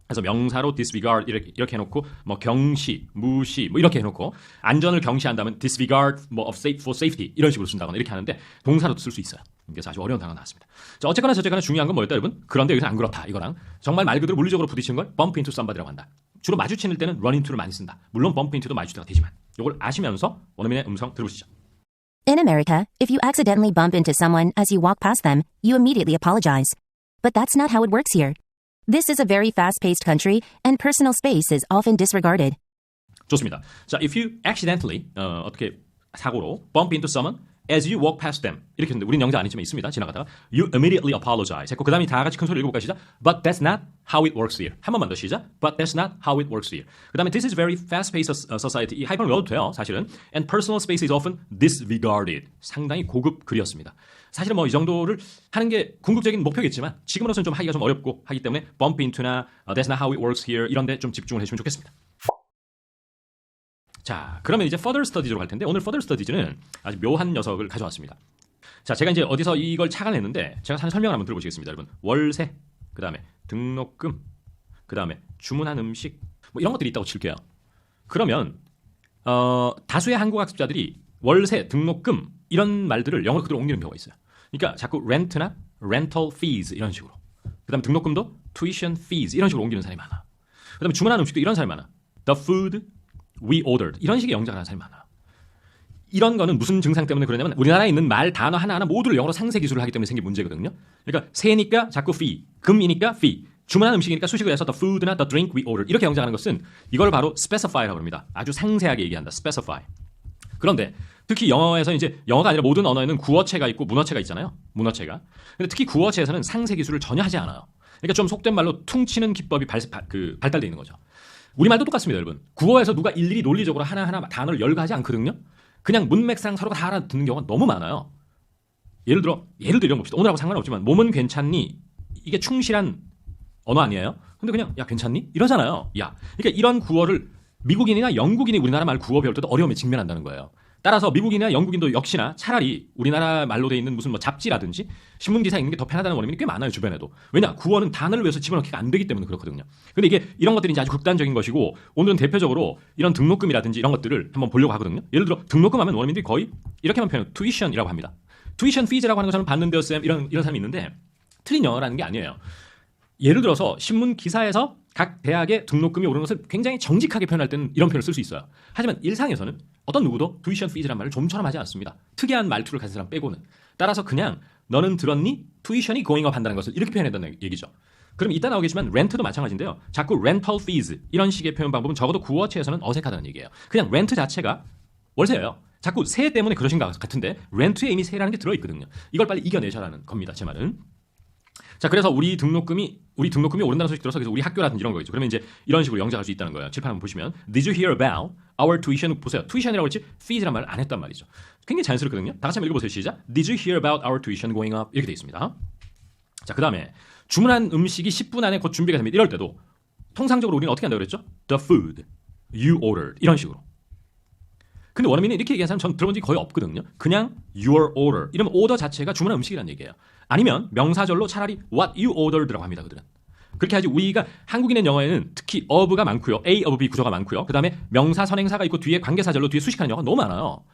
그래서 명사로 disregard 이렇게 해놓고 뭐 경시, 무시 뭐 이렇게 해놓고 안전을 경시한다면 disregard 뭐 of safe for safety 이런 식으로 쓴다거나 이렇게 하는데 동사로도 쓸 수 있어요. 그래서 아주 어려운 단어가 나왔습니다. 자, 어쨌거나 저쨌거나 중요한 건 뭐였다 여러분? 그런데 여기서 안 그렇다 이거랑 정말 말 그대로 물리적으로 부딪히는 걸 bump into somebody라고 한다. 주로 마주치는 때는 run into를 많이 쓴다. 물론 bump into도 마주치다가 되지만 이걸 아시면서 원어민의 음성 들어보시죠. In America, if you accidentally bump into someone as you walk past them, you immediately apologize. But that's not how it works here. This is a very fast-paced country, and personal space is often disregarded. 좋습니다. 자, if you accidentally 어떻게 사고로 bump into someone as you walk past them 이렇게 했는데 우린 영자 아니지만 있습니다. 지나가다가 you immediately apologize 했고 그 다음에 다 같이 큰 소리로 읽어볼까 시작. But that's not how it works here. 한 번만 더 시작. But that's not how it works here. 그 다음에 this is very fast-paced society. 이 하이퍼를 외워도 돼요. 사실은. And personal space is often disregarded. 상당히 고급 글이었습니다. 사실은 뭐 이 정도를 하는 게 궁극적인 목표겠지만 지금으로서는 좀 하기가 좀 어렵고 하기 때문에 bump into나 that's not how it works here 이런 데 좀 집중을 해주시면 좋겠습니다. 자, 그러면 이제 further studies로 갈 텐데 오늘 further studies는 아주 묘한 녀석을 가져왔습니다. 자, 제가 이제 어디서 이걸 착안했는데 제가 사는 설명을 한번 들어보시겠습니다. 여러분, 월세, 그 다음에 등록금, 그 다음에 주문한 음식 뭐 이런 것들이 있다고 칠게요. 그러면 다수의 한국 학습자들이 월세, 등록금 이런 말들을 영어로 그대로 옮기는 경우가 있어요. 그러니까 자꾸 rent나 rental fees 이런 식으로, 그 다음에 등록금도 tuition fees 이런 식으로 옮기는 사람이 많아. 그 다음에 주문한 음식도 이런 사람이 많아. The food we ordered 이런 식의 영작을 하는 사람이 많아. 이런 거는 무슨 증상 때문에 그러냐면 우리나라에 있는 말 단어 하나하나 모두를 영어로 상세 기술을 하기 때문에 생긴 문제거든요. 그러니까 세니까 자꾸 fee, 금이니까 fee, 주문한 음식이니까 수식을 해서 the food나 the drink we ordered 이렇게 영작하는 것은 이걸 바로 specify라고 합니다. 아주 상세하게 얘기한다. specify. 그런데 특히 영어에서 이제 영어가 아니라 모든 언어에는 구어체가 있고 문어체가 있잖아요. 문어체가. 근데 특히 구어체에서는 상세 기술을 전혀 하지 않아요. 그러니까 좀 속된 말로 퉁치는 기법이 발달되어 있는 거죠. 우리말도 똑같습니다, 여러분. 구어에서 누가 일일이 논리적으로 하나하나 단어를 열거하지 않거든요. 그냥 문맥상 서로가 다 알아듣는 경우가 너무 많아요. 예를 들어 이런 거 봅시다. 오늘하고 상관없지만 몸은 괜찮니? 이게 충실한 언어 아니에요? 근데 그냥 야 괜찮니? 이러잖아요. 야. 그러니까 이런 구어를 미국인이나 영국인이 우리나라 말 구어 배울 때도 어려움에 직면한다는 거예요. 따라서 미국인이나 영국인도 역시나 차라리 우리나라 말로 돼 있는 무슨 뭐 잡지라든지 신문 기사에 있는 게 더 편하다는 원어민이 꽤 많아요, 주변에도. 왜냐? 구어는 단어를 외워서 집어넣기가 안 되기 때문에 그렇거든요. 근데 이게 이런 것들이 이제 아주 극단적인 것이고 오늘은 대표적으로 이런 등록금이라든지 이런 것들을 한번 보려고 하거든요. 예를 들어 등록금 하면 원어민들이 거의 이렇게만 표현해요. tuition이라고 합니다. tuition fees라고 하는 거 저는 봤는데요, 쌤. 이런 사람이 있는데 틀린 영어라는 게 아니에요. 예를 들어서 신문 기사에서 각 대학의 등록금이 오르는 것을 굉장히 정직하게 표현할 때는 이런 표현을 쓸 수 있어요. 하지만 일상에서는 어떤 누구도 tuition fees라는 말을 좀처럼 하지 않습니다. 특이한 말투를 가진 사람 빼고는. 따라서 그냥 너는 들었니? tuition이 going up 한다는 것을 이렇게 표현한다는 얘기죠. 그럼 이따 나오겠지만 rent도 마찬가지인데요. 자꾸 rental fees 이런 식의 표현 방법은 적어도 구어체에서는 어색하다는 얘기예요. 그냥 rent 자체가 월세예요. 자꾸 세 때문에 그러신 것 같은데 렌트에 이미 세라는 게 들어있거든요. 이걸 빨리 이겨내셔라는 겁니다. 제 말은. 자, 그래서 우리 등록금이 오른다는 소식 들어서 그래서 우리 학교라든지 이런 거겠죠. 그러면 이제 이런 식으로 영작할 수 있다는 거예요. 칠판 한번 보시면 Did you hear about our tuition? 보세요. tuition이라고 했지 fees란 말을 안 했단 말이죠. 굉장히 자연스럽거든요. 다 같이 한번 읽어보세요. 시작. Did you hear about our tuition going up? 이렇게 돼 있습니다. 자, 그 다음에 주문한 음식이 10분 안에 곧 준비가 됩니다. 이럴 때도 통상적으로 우리는 어떻게 한다고 그랬죠? The food you ordered 이런 식으로. 근데 원어민이 이렇게 얘기하는 사람 전 들어본 적이 거의 없거든요. 그냥 your order. 이러면 오더 자체가 주문한 음식이라는 얘기예요. 아니면 명사절로 차라리 what you ordered라고 합니다. 그들은. 그렇게 하지 우리가 한국인의 영어에는 특히 of가 많고요. A, of, B 구조가 많고요. 그다음에 명사 선행사가 있고 뒤에 관계사절로 뒤에 수식하는 영어가 너무 많아요.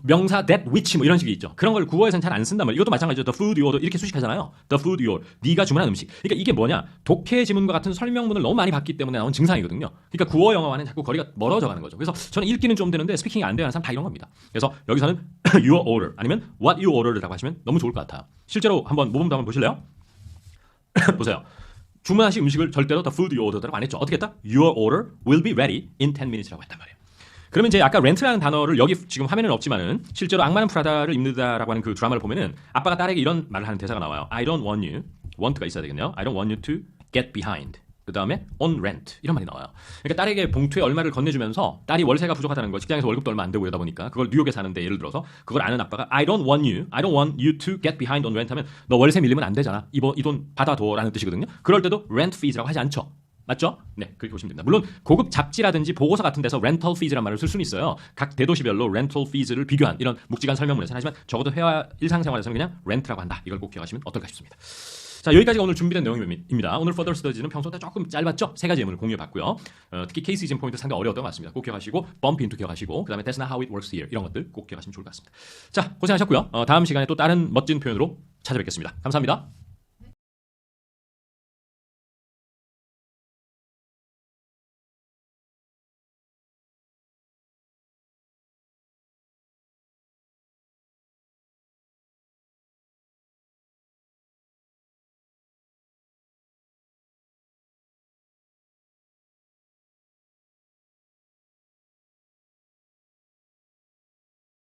명사 that, which 뭐 이런 식이 있죠. 그런 걸 국어에서는 잘 안 쓴단 말이에요. 이것도 마찬가지죠. The food you order 이렇게 수식하잖아요. The food you order. 네가 주문한 음식. 그러니까 이게 뭐냐? 독해 지문과 같은 설명문을 너무 많이 봤기 때문에 나온 증상이거든요. 그러니까 구어 영어와는 자꾸 거리가 멀어져 가는 거죠. 그래서 저는 읽기는 좀 되는데 스피킹이 안 되는 사람 다 이런 겁니다. 그래서 여기서는 your order 아니면 what you ordered라고 하시면 너무 좋을 것 같아요. 실제로 한번 모범도 한번 보실래요? 보세요. 주문하신 음식을 절대로 the food you ordered라고 안 했죠. 어떻게 했다? Your order will be ready in 10 minutes라고 했단 말이에요. 그러면 이제 아까 렌트라는 단어를 여기 지금 화면에는 없지만은 실제로 악마는 프라다를 입는다라고 하는 그 드라마를 보면은 아빠가 딸에게 이런 말을 하는 대사가 나와요. I don't want you. want가 있어야 되겠네요. I don't want you to get behind. 그 다음에 on rent 이런 말이 나와요. 그러니까 딸에게 봉투에 얼마를 건네주면서 딸이 월세가 부족하다는 거, 직장에서 월급도 얼마 안 되고 이러다 보니까 그걸 뉴욕에 사는데 예를 들어서 그걸 아는 아빠가 I don't want you to get behind on rent 하면 너 월세 밀리면 안 되잖아. 이 돈 받아둬라는 뜻이거든요. 그럴 때도 rent fees라고 하지 않죠. 맞죠? 네, 그렇게 보시면 됩니다. 물론 고급 잡지라든지 보고서 같은 데서 rental fees라는 말을 쓸 수는 있어요. 각 대도시별로 rental fees를 비교한 이런 묵직한 설명문에서는 하지만 적어도 회화 일상생활에서는 그냥 rent라고 한다. 이걸 꼭 기억하시면 어떨까 싶습니다. 자, 여기까지가 오늘 준비된 내용입니다. 오늘 Further Studies는 평소보다 조금 짧았죠? 3가지 예문을 공유해봤고요. 특히 케이스 이진 포인트 상당히 어려웠던 것 같습니다. 꼭 기억하시고 bump into 기억하시고 그 다음에 that's not how it works here 이런 것들 꼭 기억하시면 좋을 것 같습니다. 자, 고생하셨고요. 다음 시간에 또 다른 멋진 표현으로 찾아뵙겠습니다. 감사합니다.